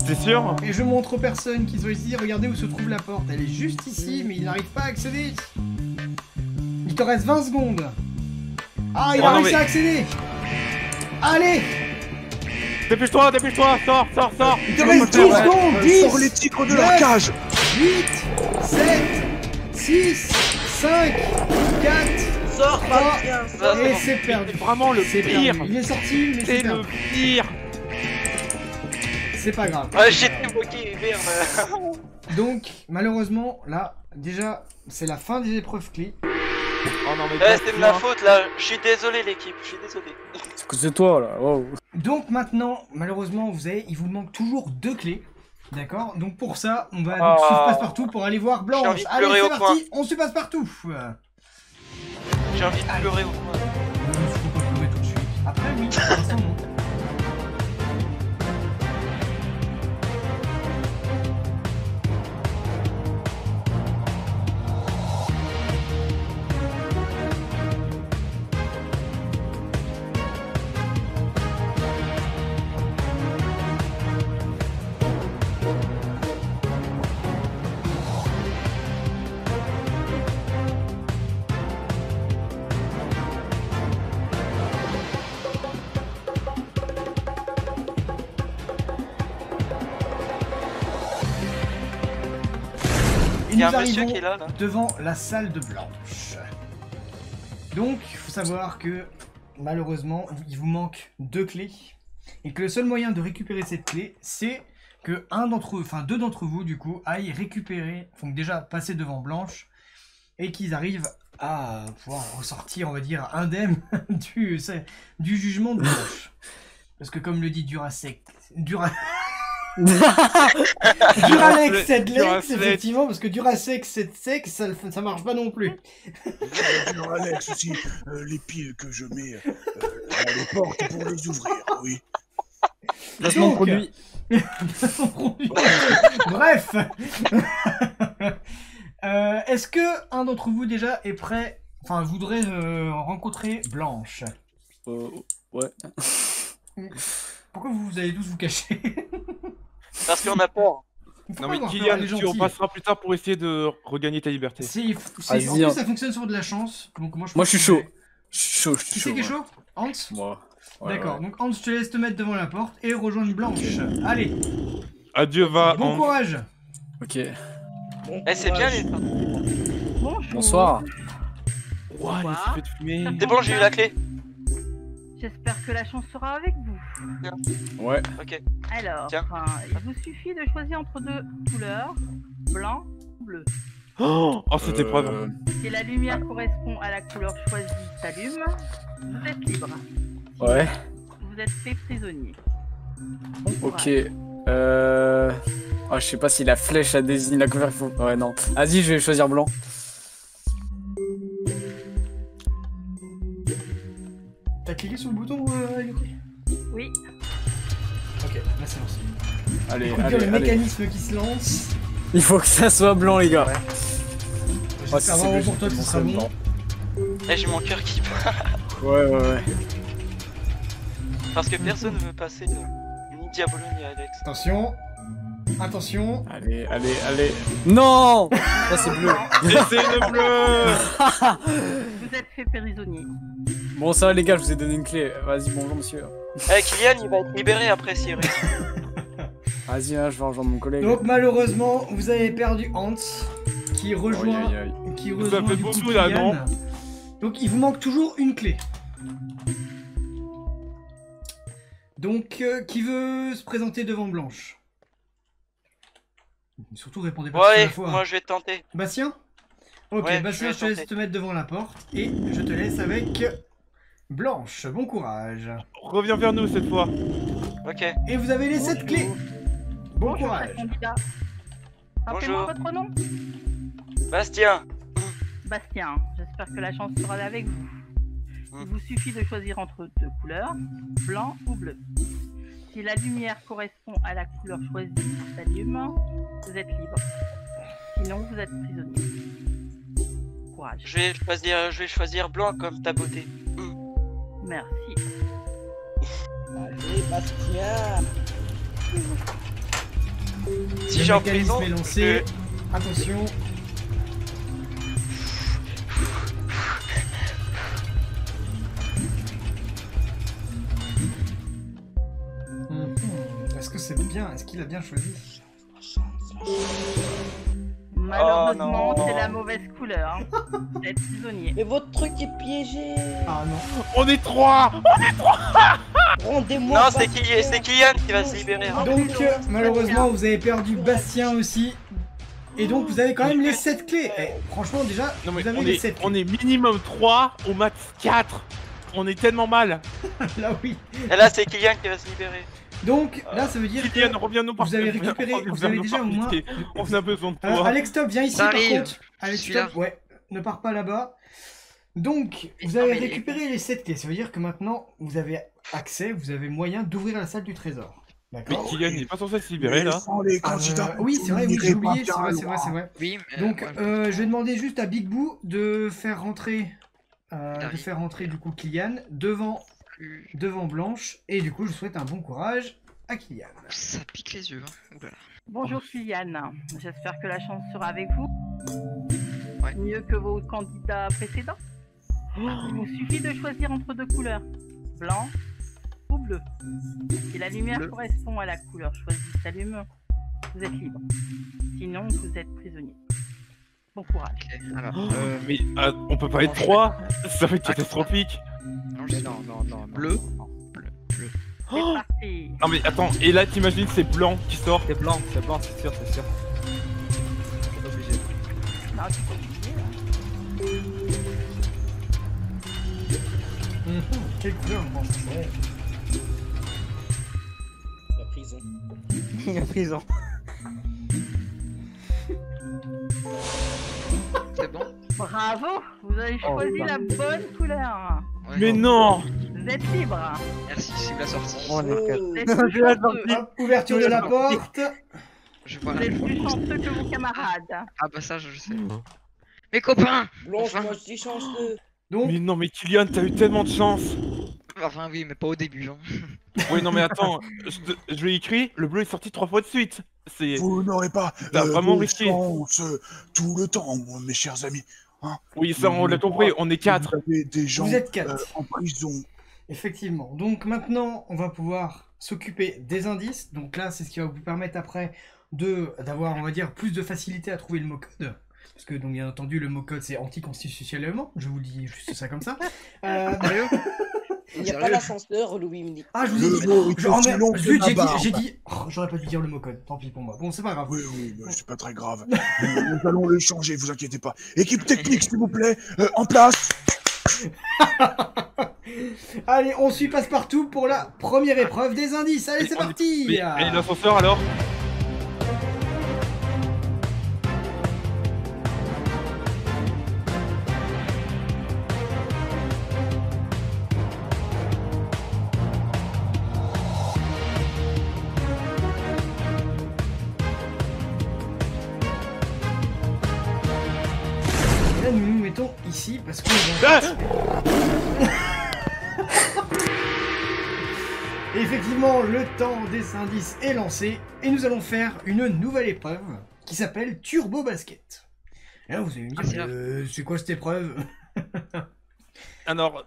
c'est sûr? Et je montre aux personnes qui sont ici, regardez où se trouve la porte. Elle est juste ici, mais il n'arrive pas à accéder. Il te reste 20 secondes. Ah, il Oh a non, réussi mais- à accéder. Allez, Dépêche-toi, dépêche-toi, sors. il te reste 10 secondes. 10, Sors les tigres de leur 9, cage. 8, 7, 6, 5, 4, Sors, Ah. Bastien, sors. et c'est perdu. C'est vraiment le C'est pire. perdu. Il est sorti, mais c'est C'est le perdu. pire. C'est pas grave. Ouais, j'étais bloqué, merde. Donc, malheureusement, là, déjà, c'est la fin des épreuves clés. Oh non mais Ouais, c'était de ma Bastien. faute là. Je suis désolé, l'équipe. Je suis désolé. C'est que c'est toi là. Wow. Donc maintenant, malheureusement, il vous manque toujours 2 clés. D'accord, donc pour ça, on va donc suivre Passepartout pour aller voir Blanche. envie de Allez, pleurer c'est au parti, on suit Passepartout. J'ai envie de pleurer au coin. Faut pas pleurer tout de suite. Après, oui, pour l'instant, non. Et Il y a nous un monsieur arrivons qui est là. devant la salle de Blanche. Donc, il faut savoir que malheureusement, il vous manque 2 clés. Et que le seul moyen de récupérer cette clé, c'est que deux d'entre vous, du coup, aillent récupérer, donc déjà passer devant Blanche, et qu'ils arrivent à pouvoir ressortir, on va dire, indemne du jugement de Blanche. Parce que comme le dit Duralex Sedlex, effectivement, parce que Durasex Sedsex, ça marche pas non plus. Duralex aussi, les piles que je mets dans les portes pour les ouvrir, oui. Placement de produit. Bref. Est-ce que un d'entre vous déjà est prêt, enfin voudrait rencontrer Blanche? Ouais. Pourquoi vous allez tous vous cacher? Parce qu'on a peur. Non mais Kylian, tu repassera plus tard pour essayer de regagner ta liberté. En plus ça fonctionne sur de la chance. Donc moi je suis chaud. Je suis chaud. Qui c'est qui est chaud? Hans? Moi. D'accord, donc Hans, je te laisse te mettre devant la porte et rejoindre Blanche. Allez. Adieu, va. Bon courage. Ok. Eh, c'est bien les. Bonjour. Bonsoir. Ouah, les effets de fumée. C'est bon, j'ai eu la clé. J'espère que la chance sera avec vous. Ouais. Ok. Alors, il vous suffit de choisir entre 2 couleurs, blanc ou bleu. Oh, cette épreuve. Si la lumière correspond à la couleur choisie s'allume, vous êtes libre. Ouais. Vous êtes fait prisonnier. Ok. Oh, je sais pas si la flèche a désigné la couleur. Ouais, non. Vas-y, je vais choisir blanc. T'as cliqué sur le bouton, Yuri? Oui. Ok, là c'est lancé. Allez, Écoute bien le mécanisme qui se lance. Il faut que ça soit blanc, les gars. J'espère vraiment pour toi que ce sera bon. Eh, j'ai mon cœur qui bat. Ouais. Parce que personne ne veut passer ni Diabolo ni Alex. Attention. Allez. Non. Ça c'est bleu. C'est le bleu. Vous êtes fait prisonnier. Bon, ça va, les gars, je vous ai donné une clé. Vas-y, bonjour, monsieur. Eh, Kylian, il va être libéré après s'il réussit. Vas-y, hein, je vais rejoindre mon collègue. Donc malheureusement, vous avez perdu Hans, qui rejoint, Ça fait beaucoup là, non? Donc il vous manque toujours une clé. Donc qui veut se présenter devant Blanche? Surtout répondez pas à la fois. Moi je vais tenter. Bastien? Ok, ouais, Bastien, je te laisse te mettre devant la porte et je te laisse avec Blanche. Bon courage. Reviens vers nous cette fois. Ok. Et vous avez les 7 clés. Bon courage. Rappelez-moi votre nom. Bastien. Bastien, j'espère que la chance sera avec vous. Il vous suffit de choisir entre 2 couleurs, blanc ou bleu. Si la lumière correspond à la couleur choisie s'allume, vous êtes libre. Sinon, vous êtes prisonnier. Courage. Je vais choisir blanc comme ta beauté. Merci. Allez, Bastien. Si j'ai en prison, est lancé. Attention. Est-ce que c'est bien? Est-ce qu'il a bien choisi? Malheureusement, c'est la mauvaise couleur. Vous êtes prisonnier. Mais votre truc est piégé. Ah non. On est 3. Rendez-moi. Non, c'est Kylian qui va se libérer. Hein. Donc, malheureusement, vous avez perdu Bastien aussi. Et donc, vous avez quand même les 7 clés. Et, franchement, déjà, non, mais vous avez les 7 clés. On est minimum 3, au max 4. On est tellement mal. Là, oui. Et là, c'est Kylian qui va se libérer. Donc là, ça veut dire Kylian, que reviens-nous par vous avez terre, récupéré, reviens vous avez nous déjà par au moins... pitié. On a besoin de toi. Alex Top, viens ici Ça par arrive. contre. Alex Je suis Top, là. ouais, ne pars pas là-bas. Donc, vous Non, avez mais- récupéré les 7 clés. Ça veut dire que maintenant, vous avez accès, vous avez moyen d'ouvrir la salle du trésor. Mais D'accord. Kylian, il est pas censé se libérer Mais là. sans les candidats, Oui, c'est vrai, oui, n'irez j'ai pas oublié, bien c'est vrai, c'est loin. vrai, c'est vrai. Oui, mais, Donc, ouais. je vais demander juste à Big Boo de faire rentrer, arrive. du coup Kylian devant Blanche. Et du coup, je souhaite un bon courage à Kylian. Ça pique les yeux. Hein. Oula. Bonjour Kylian, j'espère que la chance sera avec vous. Ouais. Mieux que vos candidats précédents. Il vous suffit de choisir entre deux couleurs, blanc ou bleu. Si la lumière Bleu. correspond à la couleur choisie s'allume, vous êtes libre. Sinon, vous êtes prisonnier. Bon courage. Ok, alors. Mais on peut pas être 3. Ça va être catastrophique. Non, Mais non. Bleu. C'est parti. Non mais attends, et là t'imagines c'est blanc qui sort. C'est blanc, c'est sûr, c'est sûr. Obligé. Non, tu peux oublier, là. Quelle couleur bon. La prison. La prison. C'est bon. Bravo, vous avez choisi la bonne couleur. Ouais. Mais non. Vous êtes libre. Merci, c'est la sortie. On est quatre. Vous êtes Je plus vais chanceux. Hop, ouverture de la porte. Je vois Vous la êtes plus chanceux que vos camarades. Ah bah ça, je sais. Mes copains. Blanche, Enfin. moi je suis chanceux. Donc, Mais non mais Kylian, t'as eu tellement de chance. Enfin oui, mais pas au début. Hein. Oui non mais attends, je l'ai écrit, le bleu est sorti 3 fois de suite. C'est... Vous n'aurez pas T'as vraiment de risqué. chance tout le temps, mes chers amis. Hein. Oui ça on l'a compris, on est 4. Vous avez des gens vous êtes 4. en prison. Effectivement. Donc maintenant, on va pouvoir s'occuper des indices. Donc là, c'est ce qui va vous permettre après d'avoir, on va dire, plus de facilité à trouver le mot-code. Parce que, donc, bien entendu, le mot-code, c'est anticonstitutionnellement. Je vous dis juste ça comme ça. Sérieux Il n'y a pas l'ascenseur, Louis me dit. Ah, je vous ai dit... mot est Oh, aussi merde, long que zut, ma barbe. j'ai dit... Oh, j'aurais pas dû dire le mot-code. Tant pis pour moi. Bon, c'est pas grave. Oui, bah, c'est pas très grave. Nous allons le changer, vous inquiétez pas. Équipe technique, s'il vous plaît, en place. Allez, on suit Passepartout pour la première épreuve des indices. Allez, c'est parti. Et l'ascenseur alors? Là, nous nous mettons ici parce que... Effectivement, le temps des indices est lancé et nous allons faire une nouvelle épreuve qui s'appelle Turbo Basket. Et là, vous allez me dire, c'est quoi cette épreuve? Alors,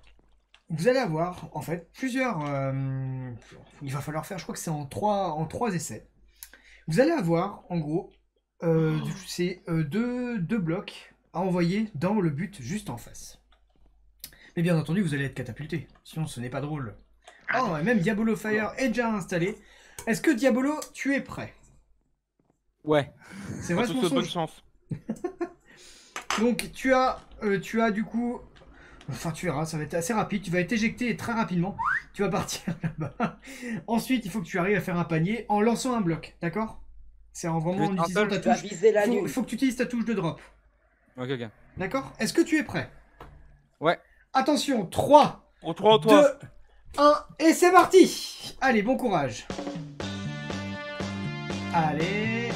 vous allez avoir en fait plusieurs... il va falloir faire, je crois que c'est en trois essais. Vous allez avoir en gros c'est deux blocs à envoyer dans le but juste en face. Mais bien entendu, vous allez être catapulté, sinon ce n'est pas drôle. Oh, et même Diabolo Fire est déjà installé. Est-ce que Diabolo, tu es prêt? Ouais. C'est vrai, ce bonne mensonge. chance. Donc tu as du coup... Enfin tu verras, ça va être assez rapide. Tu vas être éjecté très rapidement. Tu vas partir là-bas. Ensuite, il faut que tu arrives à faire un panier en lançant un bloc, d'accord? C'est en vraiment en utilisant ta Tu vas touche. viser la lune. Il faut que tu utilises ta touche de drop. Ok. D'accord? Est-ce que tu es prêt? Ouais. Attention, 3, Au 3, 2, 1, et c'est parti! Allez, bon courage. Allez,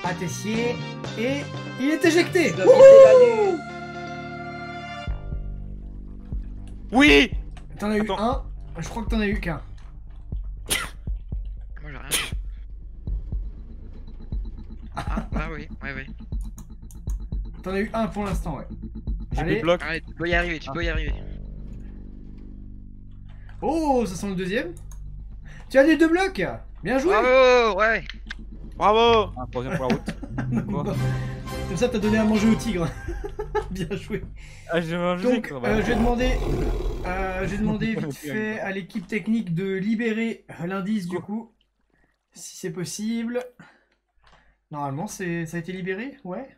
à Tessier, et il est éjecté! Tu vas viser la lune. Oui! T'en as eu Attends. un, je crois que t'en as eu qu'un. Moi j'ai rien. Ah oui, ouais. T'en as eu un pour l'instant, ouais. J'ai Allez. des blocs. Allez, tu peux y arriver, tu peux y arriver. Oh, ça sent le deuxième. Tu as les 2 blocs. Bien joué. Bravo, ouais. Bravo! Un troisième pour la route. Quoi Comme ça, t'as donné à manger au tigre. Bien joué. Ah, j'ai mangé. Donc, quoi, je vais demander vite fait à l'équipe technique de libérer l'indice du coup, si c'est possible. Normalement, ça a été libéré, ouais.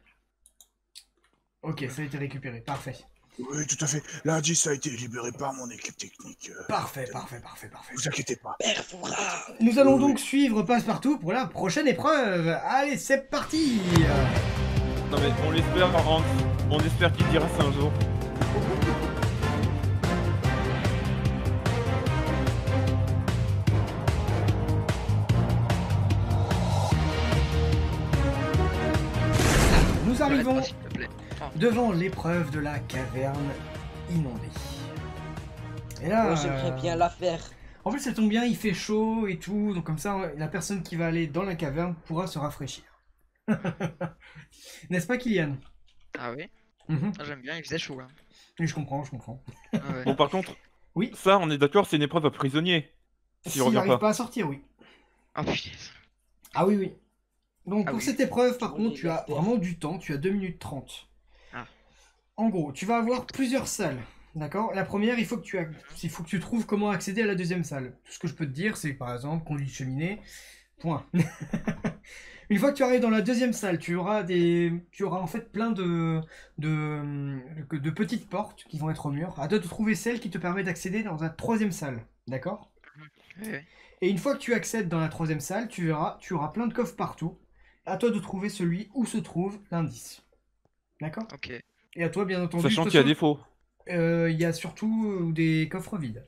Ok, ça a été récupéré, parfait. Oui, tout à fait. L'indice a été libéré par mon équipe technique. Parfait. Vous inquiétez pas. Nous allons donc suivre Passepartout pour la prochaine épreuve. Allez, c'est parti. Non mais on l'espère, on espère qu'il dira ça un jour. Nous arrivons devant l'épreuve de la caverne inondée. Et là, j'aimerais bien la faire. En plus, ça tombe bien, il fait chaud et tout, donc comme ça, la personne qui va aller dans la caverne pourra se rafraîchir. N'est-ce pas, Kylian? Ah oui. J'aime bien, il faisait chaud là. Oui, je comprends. Ah ouais. Bon, par contre, oui. Ça, on est d'accord, c'est une épreuve à prisonnier. S'il n'arrive pas à sortir, oui. Ah putain. Ah oui. Donc pour cette épreuve, par contre, tu as vraiment du temps, tu as 2 minutes 30. Ah. En gros, tu vas avoir plusieurs salles. D'accord? La première, il faut que tu trouves comment accéder à la deuxième salle. Tout ce que je peux te dire, c'est par exemple conduite cheminée. Point. Une fois que tu arrives dans la deuxième salle, tu auras en fait plein de petites portes qui vont être au mur. À toi de trouver celle qui te permet d'accéder dans la troisième salle. D'accord? Oui. Et une fois que tu accèdes dans la troisième salle, tu verras, tu auras plein de coffres partout. À toi de trouver celui où se trouve l'indice. D'accord? Ok. Et à toi, bien entendu. Sachant qu'il y a des faux. Il y a surtout des coffres vides.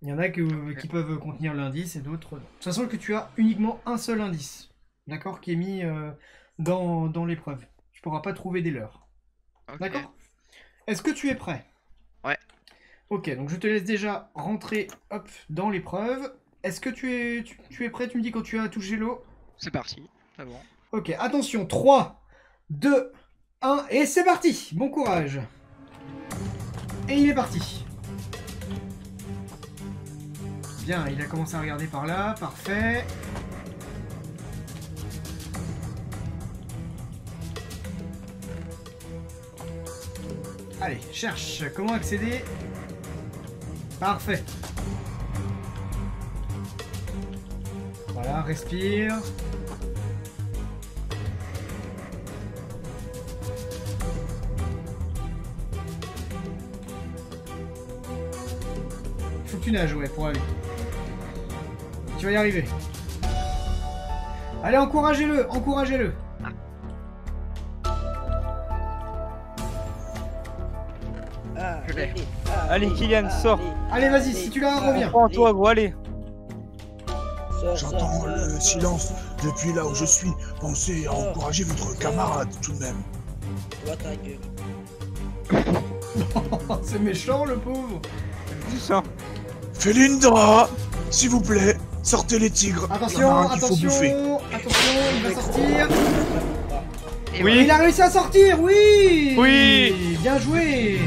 Il y en a qui peuvent contenir l'indice et d'autres. De toute façon, que tu as uniquement un seul indice. D'accord? Qui est mis dans l'épreuve. Tu pourras pas trouver des leurs. Okay. D'accord? Est-ce que tu es prêt? Ouais. Ok, donc je te laisse déjà rentrer dans l'épreuve. Est-ce que tu es prêt? Tu me dis quand tu as touché l'eau? C'est parti, c'est bon. Ok, attention, 3, 2, 1, et c'est parti! Bon courage! Et il est parti. Bien, il a commencé à regarder par là, parfait. Allez, cherche comment accéder. Parfait. Voilà, respire. Faut que tu nages, ouais, pour aller. Tu vas y arriver. Allez, encouragez-le, encouragez-le. Allez, Kylian, sors. Allez, vas-y, si tu l'as, reviens. Prends-toi, gros, allez. J'entends le silence depuis là où je suis. Pensez à encourager votre camarade tout de même. Toi, ta gueule. C'est méchant, le pauvre. Méchant. Félindra, s'il vous plaît, sortez les tigres. Attention, qu'il faut bouffer. attention, il va sortir. Oui. Il a réussi à sortir, oui. Oui. Bien joué.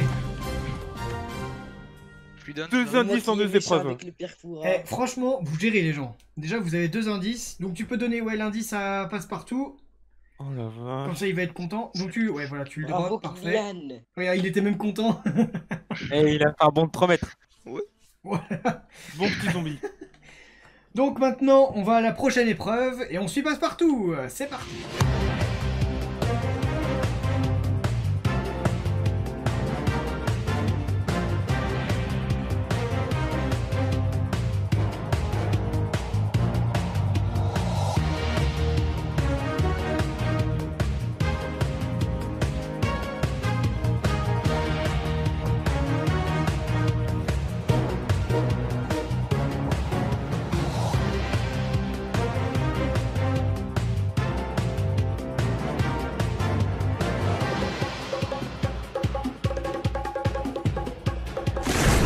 Deux indices en deux épreuves. Eh, franchement, vous gérez les gens. Déjà, vous avez 2 indices. Donc tu peux donner l'indice à Passepartout. Oh la vache. Comme ça, il va être content. Donc tu le Bravo, drops, parfait. Kylian. Regarde, il était même content. Et il a fait un bon de 3 mètres. Ouais. Voilà. Bon petit zombie. Donc maintenant, on va à la prochaine épreuve et on suit Passepartout. C'est parti.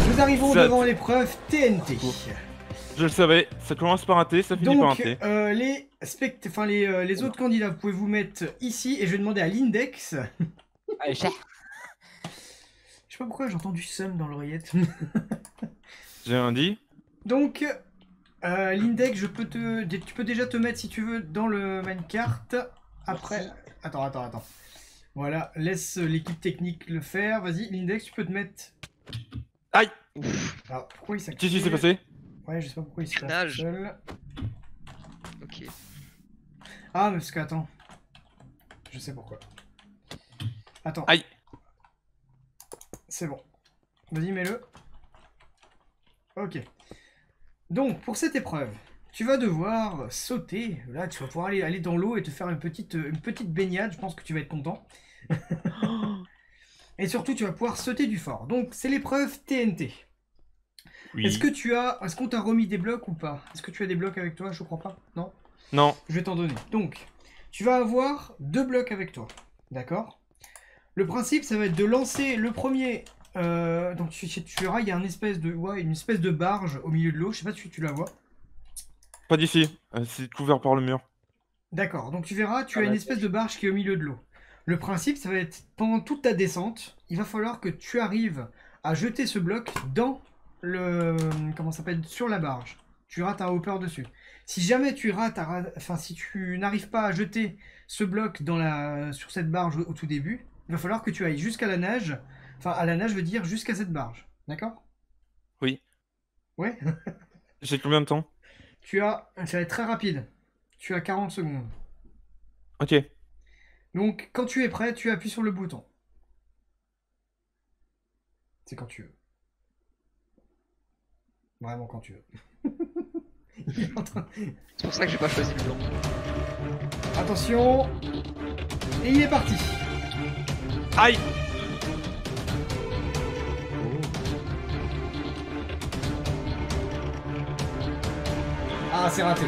Nous arrivons devant l'épreuve TNT. Je le savais, ça commence par un T, ça finit par un T. Les autres candidats, vous pouvez vous mettre ici et je vais demander à l'index. Allez, cher. Je sais pas pourquoi j'entends du seum dans l'oreillette. J'ai rien dit. Donc, l'index, tu peux déjà te mettre si tu veux dans le minecart. Après, attends. Voilà, laisse l'équipe technique le faire. Vas-y, l'index, tu peux te mettre. Aïe. Alors, pourquoi il s'active? Qu'est-ce qui s'est passé? Ouais, je sais pas pourquoi il se passe tout seul. Ok. Ah, mais parce que, attends. Je sais pourquoi. Attends. Aïe. C'est bon. Vas-y, mets-le. Ok. Donc, pour cette épreuve, tu vas devoir sauter. Là, tu vas pouvoir aller dans l'eau et te faire une petite baignade. Je pense que tu vas être content. Et surtout, tu vas pouvoir sauter du fort. Donc, c'est l'épreuve TNT. Oui. Est-ce qu'on t'a remis des blocs ou pas? Est-ce que tu as des blocs avec toi? Je crois pas. Non? Non. Je vais t'en donner. Donc, tu vas avoir 2 blocs avec toi. D'accord? Le principe, ça va être de lancer le premier. Donc, tu verras, il y a une espèce de barge au milieu de l'eau. Je sais pas si tu la vois. Pas d'ici. C'est couvert par le mur. D'accord. Donc, tu verras, tu as une espèce de barge qui est au milieu de l'eau. Le principe, ça va être pendant toute ta descente, il va falloir que tu arrives à jeter ce bloc dans le. Comment ça s'appelle? Sur la barge. Tu rates un hopper dessus. Si jamais tu rates, si tu n'arrives pas à jeter ce bloc sur cette barge au tout début, il va falloir que tu ailles jusqu'à la nage. Enfin, à la nage veut dire jusqu'à cette barge. D'accord? Oui. Ouais. J'ai combien de temps? Ça va être très rapide. Tu as 40 secondes. Ok. Donc, quand tu es prêt, tu appuies sur le bouton. C'est quand tu veux. Vraiment quand tu veux. C'est pour ça que j'ai pas choisi le blanc. Attention. Et il est parti. Aïe. Ah, c'est raté.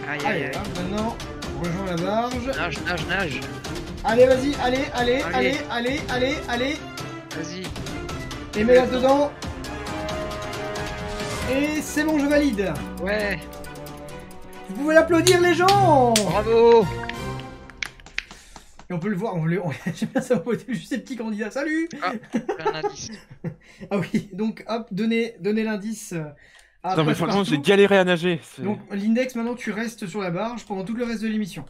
Aïe, Allez, aïe, aïe. maintenant, rejoins la barge. Nage. Allez, vas-y, allez. Vas-y. Et mets là-dedans. Et c'est bon, je valide. Ouais. Vous pouvez l'applaudir, les gens. Bravo. Et on peut le voir, j'aime bien ça, on voit juste ces petits candidats. Salut. Ah, un indice. Ah oui, donc hop, donnez l'indice. Non mais franchement, j'ai galéré à nager. Donc l'index, maintenant tu restes sur la barge pendant tout le reste de l'émission.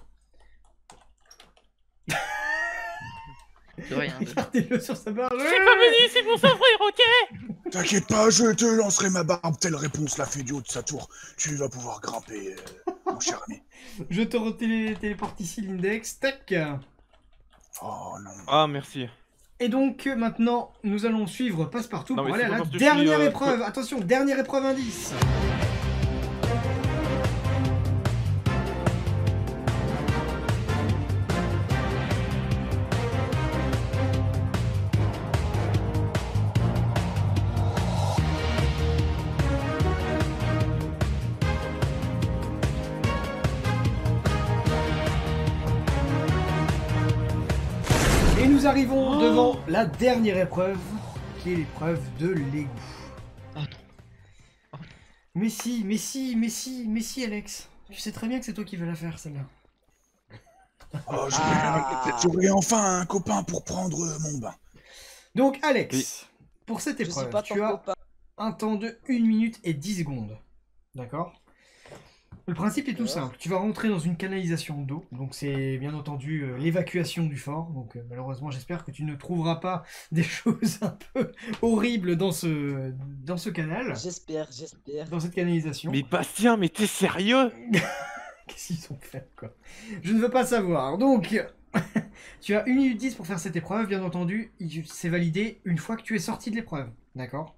De rien. Regardez-le sur sa barge. Je suis pas venu ici pour s'offrir, ok? T'inquiète pas, je te lancerai ma barbe. Telle réponse l'a fait du haut de sa tour. Tu vas pouvoir grimper, mon cher ami. Je te téléporte ici l'index. Tac. Oh non. Ah, merci. Et donc maintenant, nous allons suivre Passepartout pour aller à la parce que dernière épreuve. Attention, dernière épreuve indice. Et nous arrivons devant la dernière épreuve, qui est l'épreuve de l'égout. Oh non. Oh non. Mais si, Alex. Tu sais très bien que c'est toi qui vas la faire, celle-là. Oh, j'aurai enfin un copain pour prendre mon bain. Donc, Alex, Oui. pour cette Je suis épreuve, pas tu ton as copain. un temps de 1 minute et 10 secondes. D'accord? Le principe est tout simple. Tu vas rentrer dans une canalisation d'eau. Donc c'est bien entendu l'évacuation du fort. Donc malheureusement, j'espère que tu ne trouveras pas des choses un peu horribles dans ce canal. J'espère. Dans cette canalisation. Mais Bastien, mais t'es sérieux? Qu'est-ce qu'ils ont fait, quoi? Je ne veux pas savoir. Donc, tu as 1 minute 10 pour faire cette épreuve. Bien entendu, c'est validé une fois que tu es sorti de l'épreuve. D'accord?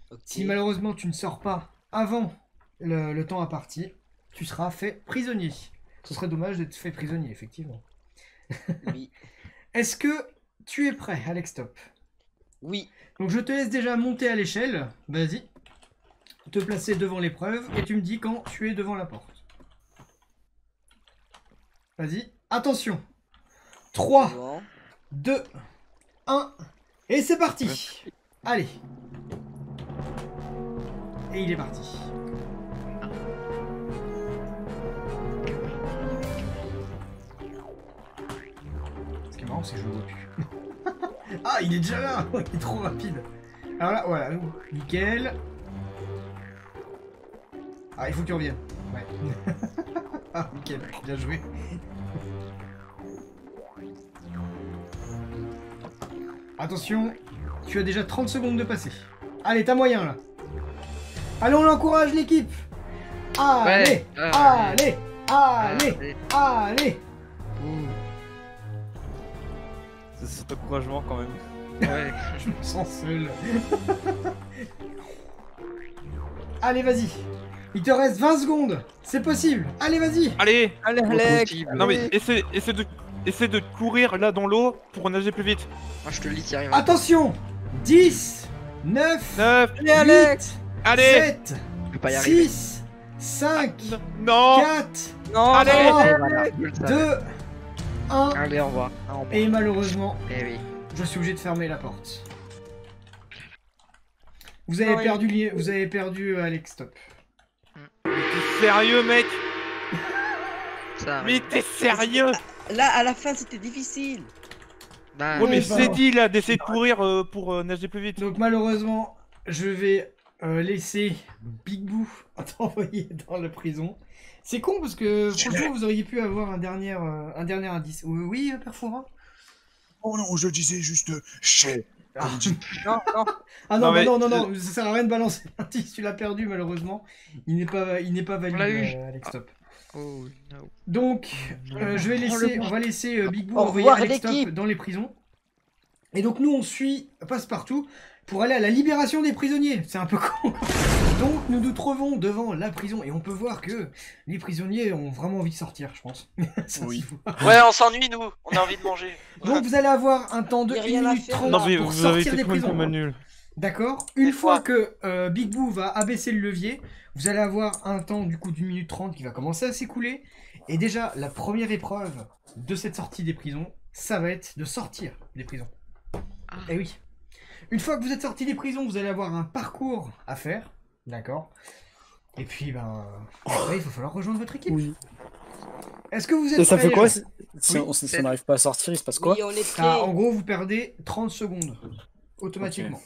Okay. Si malheureusement tu ne sors pas avant le temps imparti, tu seras fait prisonnier. Ce serait dommage d'être fait prisonnier, effectivement. Oui. Est-ce que tu es prêt, Alex Top? Oui. Donc je te laisse déjà monter à l'échelle. Vas-y. Te placer devant l'épreuve et tu me dis quand tu es devant la porte. Vas-y. Attention. 3, Bon. 2, 1. Et c'est parti. Allez. Et il est parti. Ce qui est marrant, c'est que je le vois plus. Ah, il est déjà là. Il est trop rapide. Alors là, voilà. Nickel. Ah, il faut que tu reviennes. Ouais. Ah, nickel. Bien joué. Attention. Tu as déjà 30 secondes de passer. Allez, t'as moyen, là. Allez, on l'encourage, l'équipe. Allez, Ouais. allez, allez, allez. C'est cet encouragement quand même. Ouais. Je me sens seul. Allez, vas-y. Il te reste 20 secondes. C'est possible. Allez, vas-y. Allez. Allez, Alex. Non mais essaie de courir là dans l'eau pour nager plus vite. Moi je te le dis, t'y arrives. Attention. 10, 9, 8, Alex. Allez. 7, Je peux pas y arriver. 6, 5, Non. 4, Non, Allez. 3, 2, 1. Allez, au revoir. Et malheureusement, Eh oui. je suis obligé de fermer la porte. Vous avez perdu Alex, stop. T'es sérieux, mec? Ça Mais t'es sérieux? Là, à la fin, c'était difficile. Bah, Ouais, mais bah c'est non. dit là d'essayer de courir pour nager plus vite. Donc malheureusement, je vais laisser Big Boo t'envoyer dans la prison. C'est con parce que franchement, vous auriez pu avoir un dernier indice. Oui, Perfora? Oh non, je disais juste chez. Comme dit. non, non. Ah non, Non, mais- non, ça sert à rien de balancer l'indice, tu l'as perdu malheureusement. Il n'est pas valide, On l'a eu. Alex, stop. Oh no. Donc, on va laisser Big Boo Au envoyer revoir, Alex Top l'équipe. dans les prisons. Et donc nous, on suit Passepartout pour aller à la libération des prisonniers. C'est un peu con. Donc nous nous trouvons devant la prison et on peut voir que les prisonniers ont vraiment envie de sortir, je pense. Ça Oui. se voit. Ouais, on s'ennuie, nous. On a envie de manger. Donc vous allez avoir un temps de Y a 1 rien à minute faire, 30 Non mais pour vous avez sortir été des prisons. complètement nul. D'accord. Une Des fois fois. que Big Boo va abaisser le levier, vous allez avoir un temps du coup d'1 minute 30 qui va commencer à s'écouler. Et déjà, la première épreuve de cette sortie des prisons, ça va être de sortir des prisons. Et oui. Une fois que vous êtes sorti des prisons, vous allez avoir un parcours à faire. D'accord. Et puis, après, il va falloir rejoindre votre équipe. Oui. Est-ce que vous êtes Et ça prêts, fait quoi les si gens on n'arrive pas à sortir, il se passe quoi? Oui, on est prêts. En gros, vous perdez 30 secondes. Automatiquement.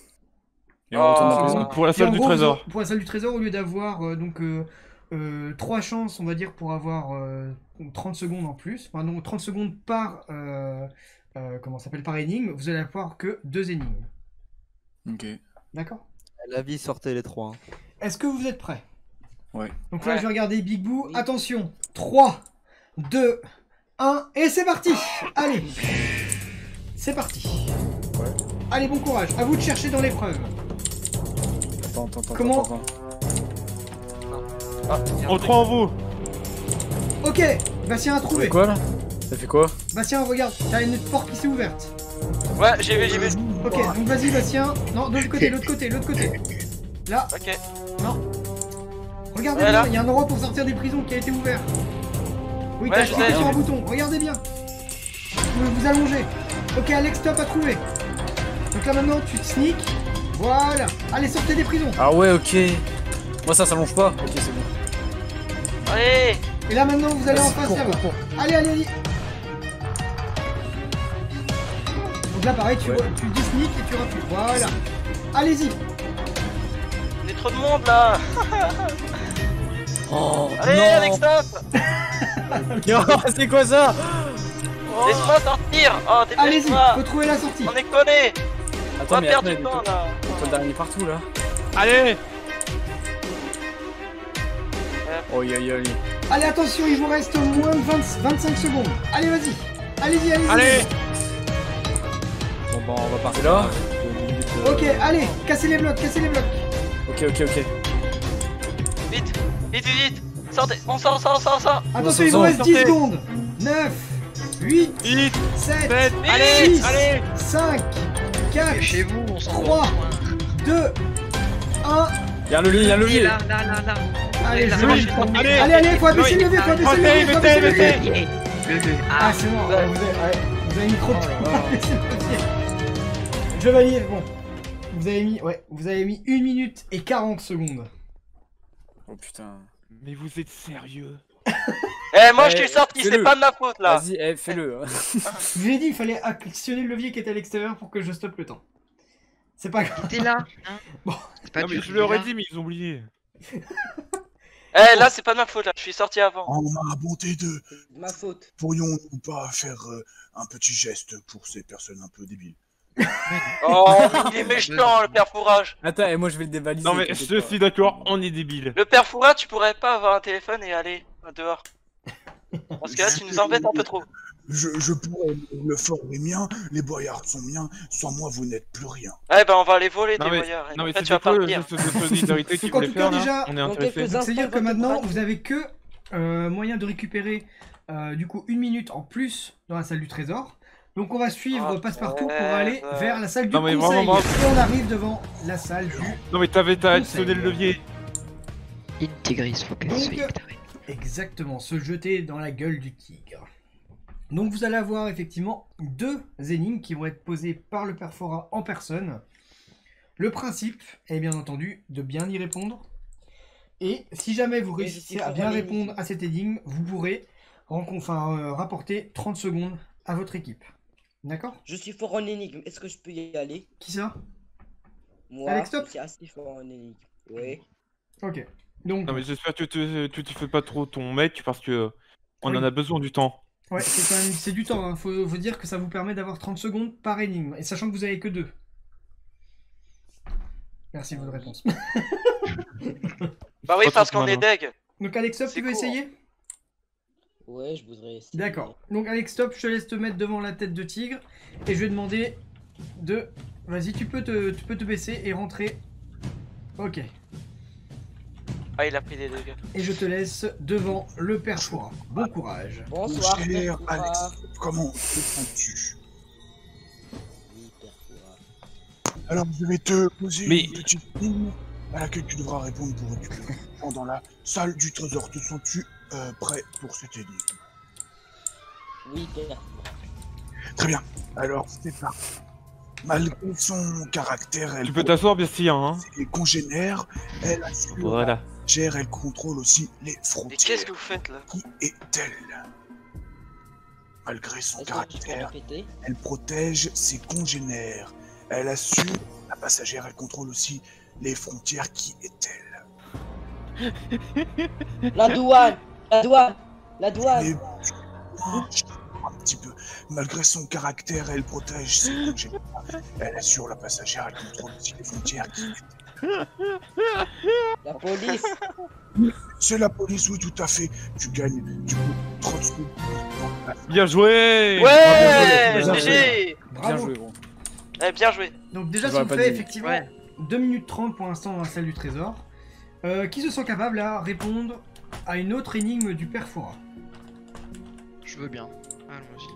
Et on retourne à la Oh. prison. Pour la Puis, en salle du gros, trésor. Pour la salle du trésor, au lieu d'avoir 3 chances, on va dire, pour avoir 30 secondes en plus, enfin non, 30 secondes par, comment ça s'appelle, par énigme, vous allez avoir que 2 énigmes. Ok. D'accord? La vie, sortez les trois. Hein. Est-ce que vous êtes prêts? Ouais. Donc là, Ouais. je vais regarder Big Boo. Oui. Attention, 3, 2, 1, et c'est parti! Allez! C'est parti! Ouais. Allez, bon courage. À vous de chercher dans l'épreuve. Attends. Comment? On croit en vous. Ok, Bastien a Trouvé trouvé. quoi là? Ça fait quoi? Bastien, regarde, t'as une porte qui s'est ouverte. Ouais, j'ai vu. Ok, donc vas-y, Bastien. Non, de l'autre côté, l'autre côté. Là, Ok. non. Regardez Ouais, bien, là. il y a un endroit pour sortir des prisons qui a été ouvert. Oui, Ouais, t'as je cliqué l'ai, sur j'ai un vu. bouton, regardez bien. Vous pouvez vous allonger. Ok, Alex Top a trouvé. Donc là maintenant, tu te sneak. Voilà. Allez, sortez des prisons. Ah ouais, ok. Moi ça s'allonge pas. Ok, c'est bon. Allez. Et là maintenant, vous allez en face Cours, là-bas. cours. Allez. Donc là, pareil, tu Ouais. dis sneak et tu recules. Voilà. Allez-y. Il y a trop de monde là. Oh Allez, non. Alex, stop. C'est quoi ça? Laisse-moi sortir. Oh, Allez-y, dépêche-moi. faut trouver la sortie. On est collés. On Attends, va mais perdre attends, du temps là. on peut d'arriver partout là. Allez. Oh aïe. Allez, attention, il vous reste moins de 25 secondes. Allez, vas-y. Allez-y. Allez. Bon bah on va partir là. Ok, allez, cassez les blocs. Ok. Vite. Sortez. On sort. Attention, il vous Sortez. reste 10 secondes. 9, 8, 8, 7, 7, 6, allez. 5, 4, Chez vous, on s'en 3, 2, 1. Y'a le levier. Là. Allez, Là, je là, vais. Allez. Allez, faut abaisser le levier, faut abaisser le levier, faut abaisser le levier. Ah, c'est bon, ouais, vous avez mis trop de temps. Je valide, bon. Vous avez mis 1 minute et 40 secondes. Oh putain. Mais vous êtes sérieux? Eh, moi je t'ai sorti, c'est fais-le. pas de ma faute là. Vas-y, fais-le. Je vous ai dit, il fallait actionner le levier qui était à l'extérieur pour que je stoppe le temps. C'est pas grave. T'es là. Bon. C'est pas Non mais dur, je leur ai là. dit mais ils ont oublié. Eh, là c'est pas de ma faute là, je suis sorti avant. En ma bonté de. Ma faute. Pourrions-nous pas faire un petit geste pour ces personnes un peu débiles? Oh, il est méchant le père Fourrage. Attends, et moi je vais le dévaliser. Non mais t'inquiète je pas. suis d'accord, on est débiles. Le père Fourrage, tu pourrais pas avoir un téléphone et aller dehors. Parce que là tu nous embêtes un peu trop. Je pourrais, le fort est mien, les boyards sont miens, sans moi vous n'êtes plus rien. Eh ben on va les voler Non, des mais- boyards. non, mais En fait, c'est tu vas quoi le partir. geste de solidarité qu'il Donc en voulait tout cas faire, là déjà, On est intéressé. donc c'est-à-dire que maintenant vous avez que moyen de récupérer du coup 1 minute en plus dans la salle du trésor. Donc on va suivre Passepartout pour aller vers la salle du Non, mais conseil. vraiment, Et on arrive devant la salle du Non mais t'avais conseil. sonné le levier. Integris, focus. Donc, exactement, se jeter dans la gueule du tigre. Donc vous allez avoir effectivement 2 énigmes qui vont être posées par le Perfora en personne. Le principe est bien entendu de bien y répondre. Et si jamais vous réussissez à bien répondre à cette énigme, vous pourrez rapporter 30 secondes à votre équipe. D'accord? Je suis fort en énigme, est-ce que je peux y aller? Qui ça? Moi, Alex Top? je suis assez fort en énigme. Oui. Ok. Donc, Non mais j'espère que tu t'y fais pas trop ton mec parce que on Oui. en a besoin du temps. ouais, c'est du temps. Hein. Faut vous dire que ça vous permet d'avoir 30 secondes par énigme. Et sachant que vous avez que 2. Merci pour votre réponse. Bah oui, parce qu'on est deg. Donc Alex Top, tu veux essayer? Ouais, je voudrais essayer. D'accord. Donc Alex Top, je te laisse te mettre devant la tête de tigre. Et je vais demander de... Vas-y, tu peux te baisser et rentrer. Ok. Ah, il a pris des dégâts. Et je te laisse devant le Perfora. Bon courage. Bonsoir, Mon cher Perfora. Alex, comment te sens-tu? Oui, Perfora. Alors je vais te poser Mais- une petite ligne à laquelle tu devras répondre pour récupérer dans la salle du trésor. Te sens-tu prêt pour cette énigme? Oui, Perfora. Très bien, alors c'est parti. Malgré son caractère, elle Tu peux t'asseoir bien si hein. ses congénères, elle assure, Voilà. gère, elle contrôle aussi les Mais frontières. qu'est-ce que vous faites là? Qui est-elle? Malgré son Est-ce que tu peux caractère, répéter? elle protège ses congénères. Elle assure la passagère, elle contrôle aussi les frontières. Qui est-elle? La douane! La douane! La douane! Mais un petit peu. Malgré son caractère, elle protège ses congénères. Elle assure la passagère, elle contrôle aussi les frontières. Qui est-elle? La police! C'est la police, oui, tout à fait. Tu gagnes du coup 30 secondes. Bien joué. Ouais, bien GG. Bien Bravo. joué, gros. Eh, bien joué. Donc déjà, Je ça l'aurais vous pas fait dit. effectivement Ouais. 2 minutes 30 pour l'instant dans la salle du trésor. Qui se sent capable à répondre à une autre énigme du Perfora? Je veux bien. Allons-y.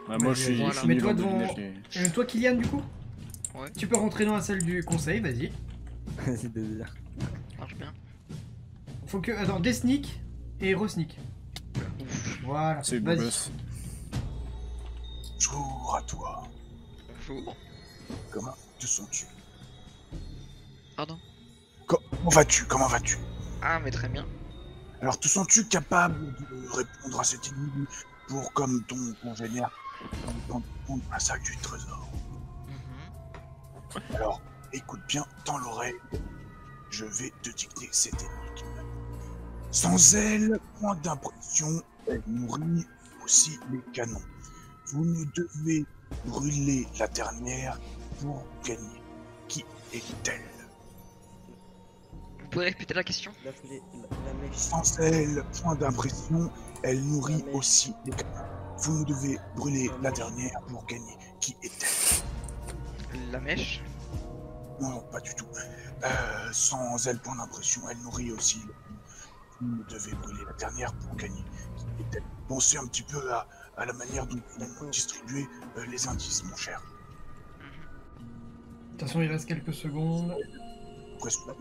Bah, moi, je suis Voilà. fini Mets-toi dans le devant- village. Toi, Kylian, du coup? Ouais. Tu peux rentrer dans la salle du conseil, vas-y. Vas-y, désir. Marche bien. Faut que... Attends, des sneak et re-sneak. Voilà, C'est le beau vas-y. gosse. Bonjour à toi. Bonjour. Comment te sens-tu? Pardon? Comment vas-tu? Comment vas-tu? Ah, mais très bien. Alors, te sens-tu capable de répondre à cette énigme pour, comme ton congénère, dans la salle du trésor? Alors, écoute bien dans l'oreille. Je vais te dicter cette énigme. Sans elle, point d'impression, elle nourrit aussi les canons. Vous ne devez brûler la dernière pour gagner. Qui est-elle? Vous pouvez répéter la question? La mèche. Sans elle, point d'impression, elle nourrit La mèche. aussi les canons. Vous ne devez brûler la dernière pour gagner. Qui est-elle? La mèche? Non, pas du tout. Sans elle, point d'impression, elle nourrit aussi les canons. Vous ne devez brûler la dernière pour gagner. Qui est-elle? Pensez un petit peu à la manière dont on distribuait les indices, mon cher. De toute façon, il reste quelques secondes. Presque le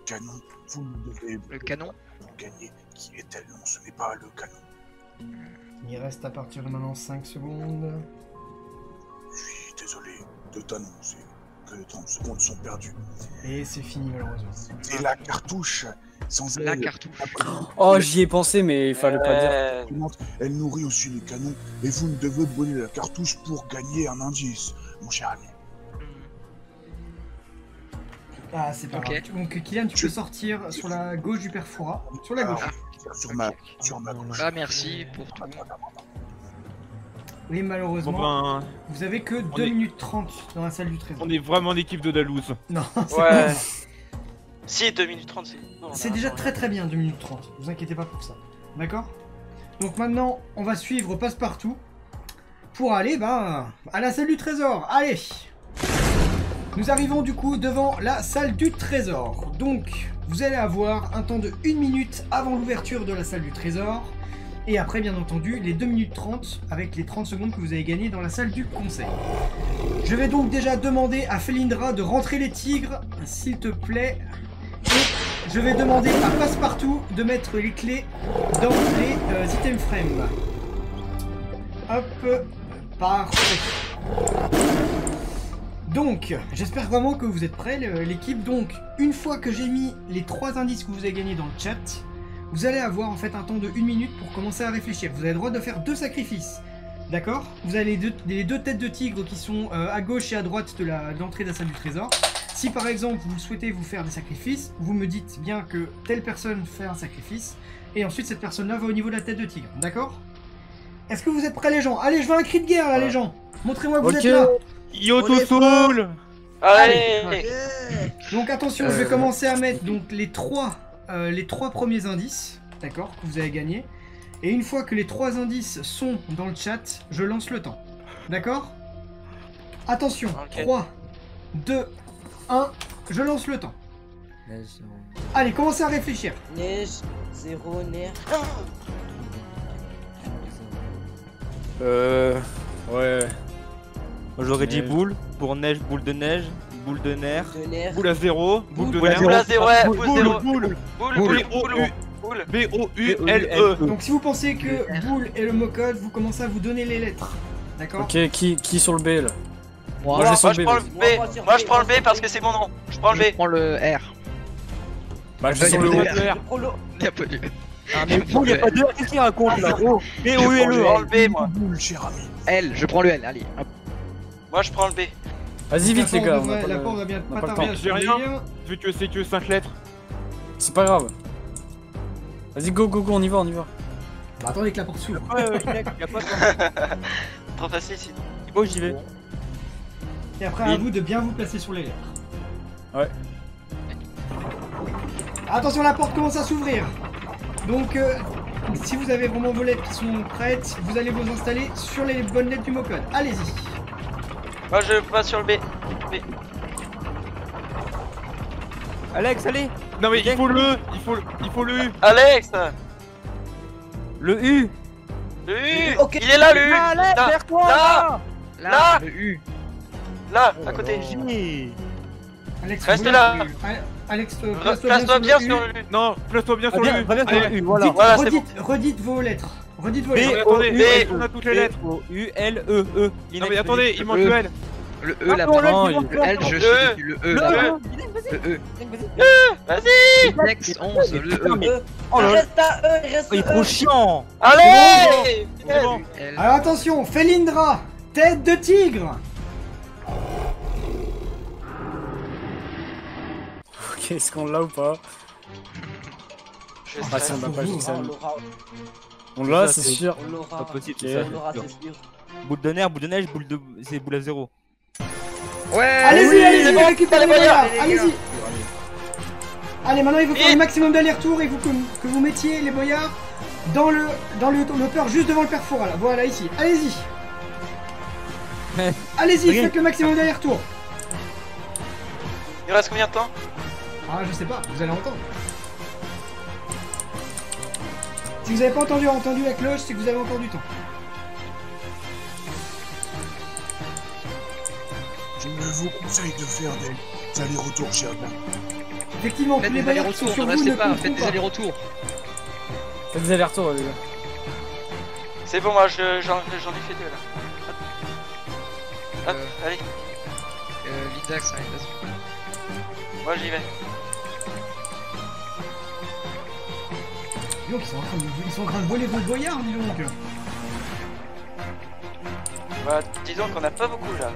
canon. Vous ne devez Le canon? pour gagner. Qui est-elle? Non, ce n'est pas le canon. Il reste à partir de maintenant 5 secondes. Je suis désolé de t'annoncer que les 30 secondes sont perdues. Et c'est fini, malheureusement. C'est la cartouche. Sans La elle, cartouche. Oh, j'y ai pensé, mais il fallait pas dire. elle nourrit aussi les canons. Et vous ne devez brûler la cartouche pour gagner un indice, mon cher ami. Ah, c'est pas Ok. grave. Donc, Kylian, tu peux sortir sur la gauche du Perfora. Sur la gauche. Sur ma gauche. Ah, merci pour tout. Et malheureusement, Bon ben, vous avez que 2 est- minutes 30 dans la salle du trésor. on est vraiment l'équipe de Dalouse. Non, c'est Ouais. pas- Si, 2 minutes 30, c'est. Non, on a c'est déjà encore- très bien 2 minutes 30. Vous inquiétez pas pour ça. D'accord? Donc maintenant, on va suivre Passepartout pour aller à la salle du trésor. Allez. Nous arrivons du coup devant la salle du trésor. Donc, vous allez avoir un temps de 1 minute avant l'ouverture de la salle du trésor. Et après, bien entendu, les 2 minutes 30 avec les 30 secondes que vous avez gagnées dans la salle du conseil. Je vais donc déjà demander à Felindra de rentrer les tigres, s'il te plaît. Et je vais demander à Passepartout de mettre les clés dans les item frame. Hop, parfait. Donc, j'espère vraiment que vous êtes prêts, l'équipe. Donc, une fois que j'ai mis les 3 indices que vous avez gagnés dans le chat, vous allez avoir en fait un temps de 1 minute pour commencer à réfléchir. Vous avez le droit de faire 2 sacrifices. D'accord? Vous avez les deux têtes de tigre qui sont à gauche et à droite de l'entrée de la salle du trésor. Si par exemple vous souhaitez vous faire des sacrifices, vous me dites bien que telle personne fait un sacrifice. Et ensuite cette personne-là va au niveau de la tête de tigre. D'accord? Est-ce que vous êtes prêts les gens? Allez, je veux un cri de guerre là les gens. Montrez-moi que vous êtes là. Yo tout soul. Allez. Donc attention, je vais commencer à mettre donc les trois premiers indices, d'accord, que vous avez gagnés. Et une fois que les 3 indices sont dans le chat, je lance le temps. D'accord? Attention, okay. 3, 2, 1, je lance le temps. Allez, commencez à réfléchir. Neige, 0, nerf. Ouais. J'aurais dit boule, pour neige, boule de nerf, boule à 0, boule de nerf. Boule à 0, ouais, boule, B-O-U-L-E. Donc si vous pensez que boule est le mot code, vous commencez à vous donner les lettres. D'accord? Ok, qui sur le B là? Moi je prends le B. Moi je prends le B parce que c'est mon nom. Je prends le B. Je prends le R. Bah je suis sur le R. Il y a pas de... Ah mais il y a pas de R, qu'est-ce qu'il raconte là? B-O-U-L-E. Je prends le B moi. L, je prends le L, allez. Moi je prends le B. Vas-y vite les gars. La porte va bien pas tarder à se rien. Tu veux 5 lettres. C'est pas grave. Vas-y go, on y va. Bah attendez que la porte s'ouvre. Ouais, y'a pas de... Trop facile ici. Bon j'y vais. Et après à vous de bien vous placer sur les lettres. Ouais. Attention, la porte commence à s'ouvrir. Donc si vous avez vraiment vos lettres qui sont prêtes, vous allez vous installer sur les bonnes lettres du mot code. Allez-y. Moi je passe sur le B. Alex, allez. Non mais il faut le U. Alex. Le U. Le U. Okay. Il est là le U. Là. Le U. Là, à côté. Alex, reste là. Alex, place-toi bien sur le U. Non, place-toi bien sur le U. Allez, voilà. Redites vos lettres. Redites vos lettres. Attendez, on a toutes les lettres. O-U-L-E-E. Non mais attendez, il manque le L. Le E là, le L, je suis le E là. Le E. Vas-y. Nex 11, le E. Il reste un E, il reste un E. Il est trop chiant. Allez. Alors attention, Felindra, tête de tigre. Ok, est-ce qu'on l'a ou pas? Ah si on l'a pas, je sais. On l'a, c'est sûr. On l'aura. Pas possible, on l'aura, c'est sûr. Boule de nerf, boule de neige, c'est boule à 0. Ouais. Allez-y, récupérez les boyards. Allez-y. Allez, maintenant il faut faire le maximum d'aller-retour. Il faut que vous mettiez les boyards dans le peur juste devant le perforat là. Voilà ici. Allez-y. Allez-y, faites le maximum d'aller-retour. Il reste combien de temps? Ah, je sais pas, vous allez entendre. Si vous avez pas entendu la cloche, c'est que vous avez encore du temps. Je vous conseille de faire des allers-retours chez Albin. Effectivement, tous les boyards qui sont sur vous ne compteront pas. Faites des allers-retours. Faites des allers-retours les gars. C'est bon, moi j'en ai fait 2 là. Hop, allez. Lidax, allez, vas-y. Moi j'y vais. Dis donc, ils sont en train de voler vos boyards, dis donc. Bah, disons qu'on a pas beaucoup là.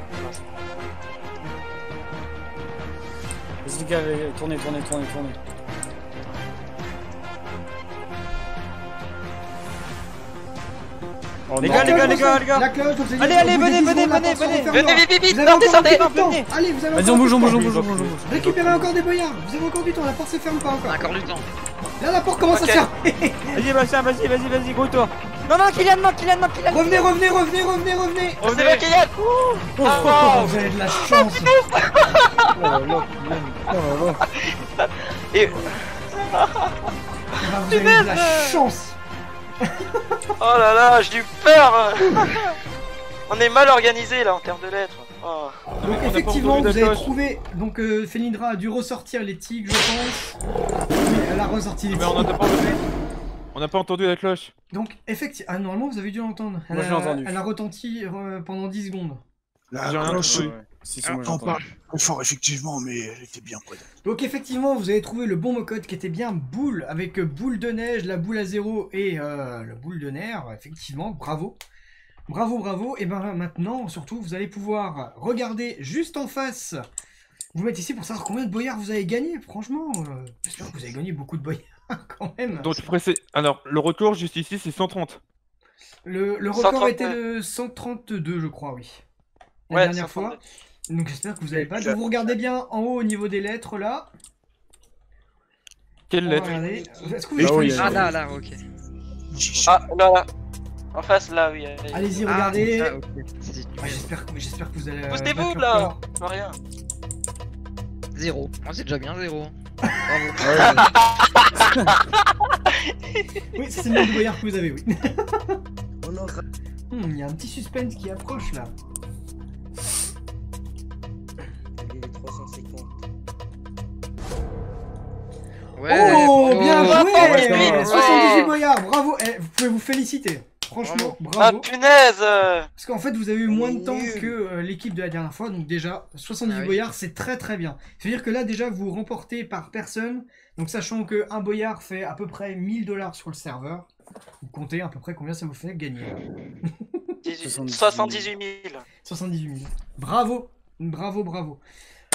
Vas-y les gars, tournez. Oh, les gars. La cloche, allez, venez. Vite, descendez. Allez, vous avez vas-y, on bouge. Récupérez encore des boyards. Vous avez encore du temps, la porte se ferme pas encore. Encore du temps. Là, la porte commence à se fermer. Vas-y, vas-y, gros toi. Non, Kylian. Revenez. Revenez, Kylian. Vous avez de la chance. Et... Vous avez de la chance. Oh là là, j'ai eu peur. On est mal organisé là en termes de lettres. Oh. Donc effectivement, vous avez trouvé. Donc Felindra a dû ressortir les tigres, je pense. Oui, elle a ressorti les tigres. On n'a pas entendu la cloche. Donc effectivement, ah, normalement vous avez dû l'entendre. Moi j'ai entendu. Elle a retenti pendant 10 secondes. La cloche, on parle très fort effectivement, mais elle était bien près. Donc effectivement, vous avez trouvé le bon mot-code qui était bien boule, avec boule de neige, la boule à 0 et le boule de nerf. Effectivement, bravo. Bravo. Et ben maintenant, surtout, vous allez pouvoir regarder juste en face. Vous mettez ici pour savoir combien de boyards vous avez gagné. Franchement, j'espère que vous avez gagné beaucoup de boyards quand même. Donc alors, le record juste ici, c'est 130. Le record était de 132, je crois, oui. La dernière fois. Donc j'espère que vous n'avez pas. Donc vous regardez bien en haut au niveau des lettres là. Quelle lettre? Est-ce que vous voyez là, ok. Ah, là. En face, là, oui. Allez-y, regardez. Ah, j'espère que vous allez. Poussez-vous là. Pas rien. 0. Moi, c'est déjà bien 0. Oui, c'est le nombre de boyards que vous avez, oui. Il y a un petit suspense qui approche là. Oh, bien joué. 78 boyards, bravo. Vous pouvez vous féliciter. Franchement, bravo. Ah punaise. Parce qu'en fait, vous avez eu moins de temps que l'équipe de la dernière fois. Donc déjà, 78 boyards, c'est très bien. C'est-à-dire que là, déjà, vous remportez par personne. Donc sachant qu'un boyard fait à peu près 1000 $ sur le serveur. Vous comptez à peu près combien ça vous fait gagner. 78 000. 78 000. Bravo.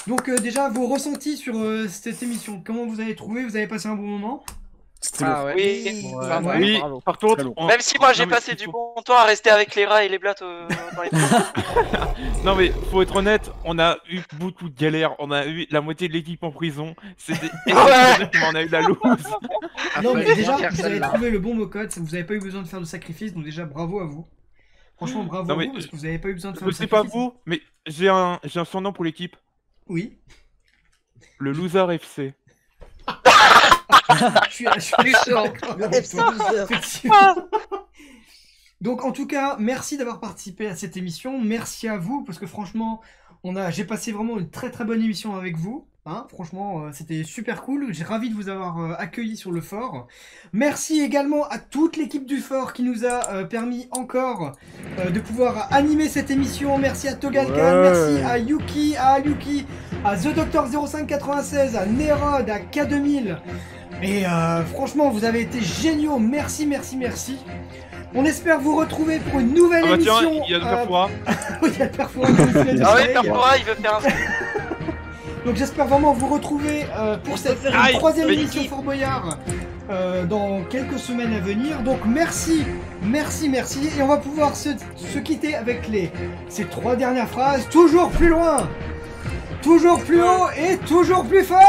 Donc déjà, vos ressentis sur cette émission, comment vous avez trouvé? Vous avez passé un bon moment? Oui. Oui, par contre, même si moi j'ai passé du bon temps à rester avec les rats et les blattes dans les Non mais faut être honnête, on a eu beaucoup de galères, on a eu la moitié de l'équipe en prison, c'était on a eu la loose. Non mais déjà, vous avez trouvé le bon mot-code, vous n'avez pas eu besoin de faire de sacrifice, donc déjà bravo à vous. Franchement bravo à vous, parce que vous n'avez pas eu besoin de faire de sacrifice. Je sais pas vous, mais j'ai un surnom pour l'équipe. Oui. Le Loser FC. Je suis d'accord. Donc en tout cas, merci d'avoir participé à cette émission. Merci à vous parce que franchement, j'ai passé vraiment une très bonne émission avec vous. Hein, franchement, c'était super cool. J'ai ravi de vous avoir accueillis sur le fort. Merci également à toute l'équipe du fort qui nous a permis encore de pouvoir animer cette émission. Merci à Togalkan, merci à Yuki, à The Doctor 0596, à Nerod, à K2000. Et franchement, vous avez été géniaux. Merci. On espère vous retrouver pour une nouvelle émission. Tiens, il y a le Perfora. Oui, il y a le Perfora. Ah oui, Perfora, il veut faire un... Donc j'espère vraiment vous retrouver pour cette troisième émission Fort Boyard dans quelques semaines à venir. Donc merci. Et on va pouvoir se quitter avec ces 3 dernières phrases. Toujours plus loin, toujours plus haut et toujours plus fort.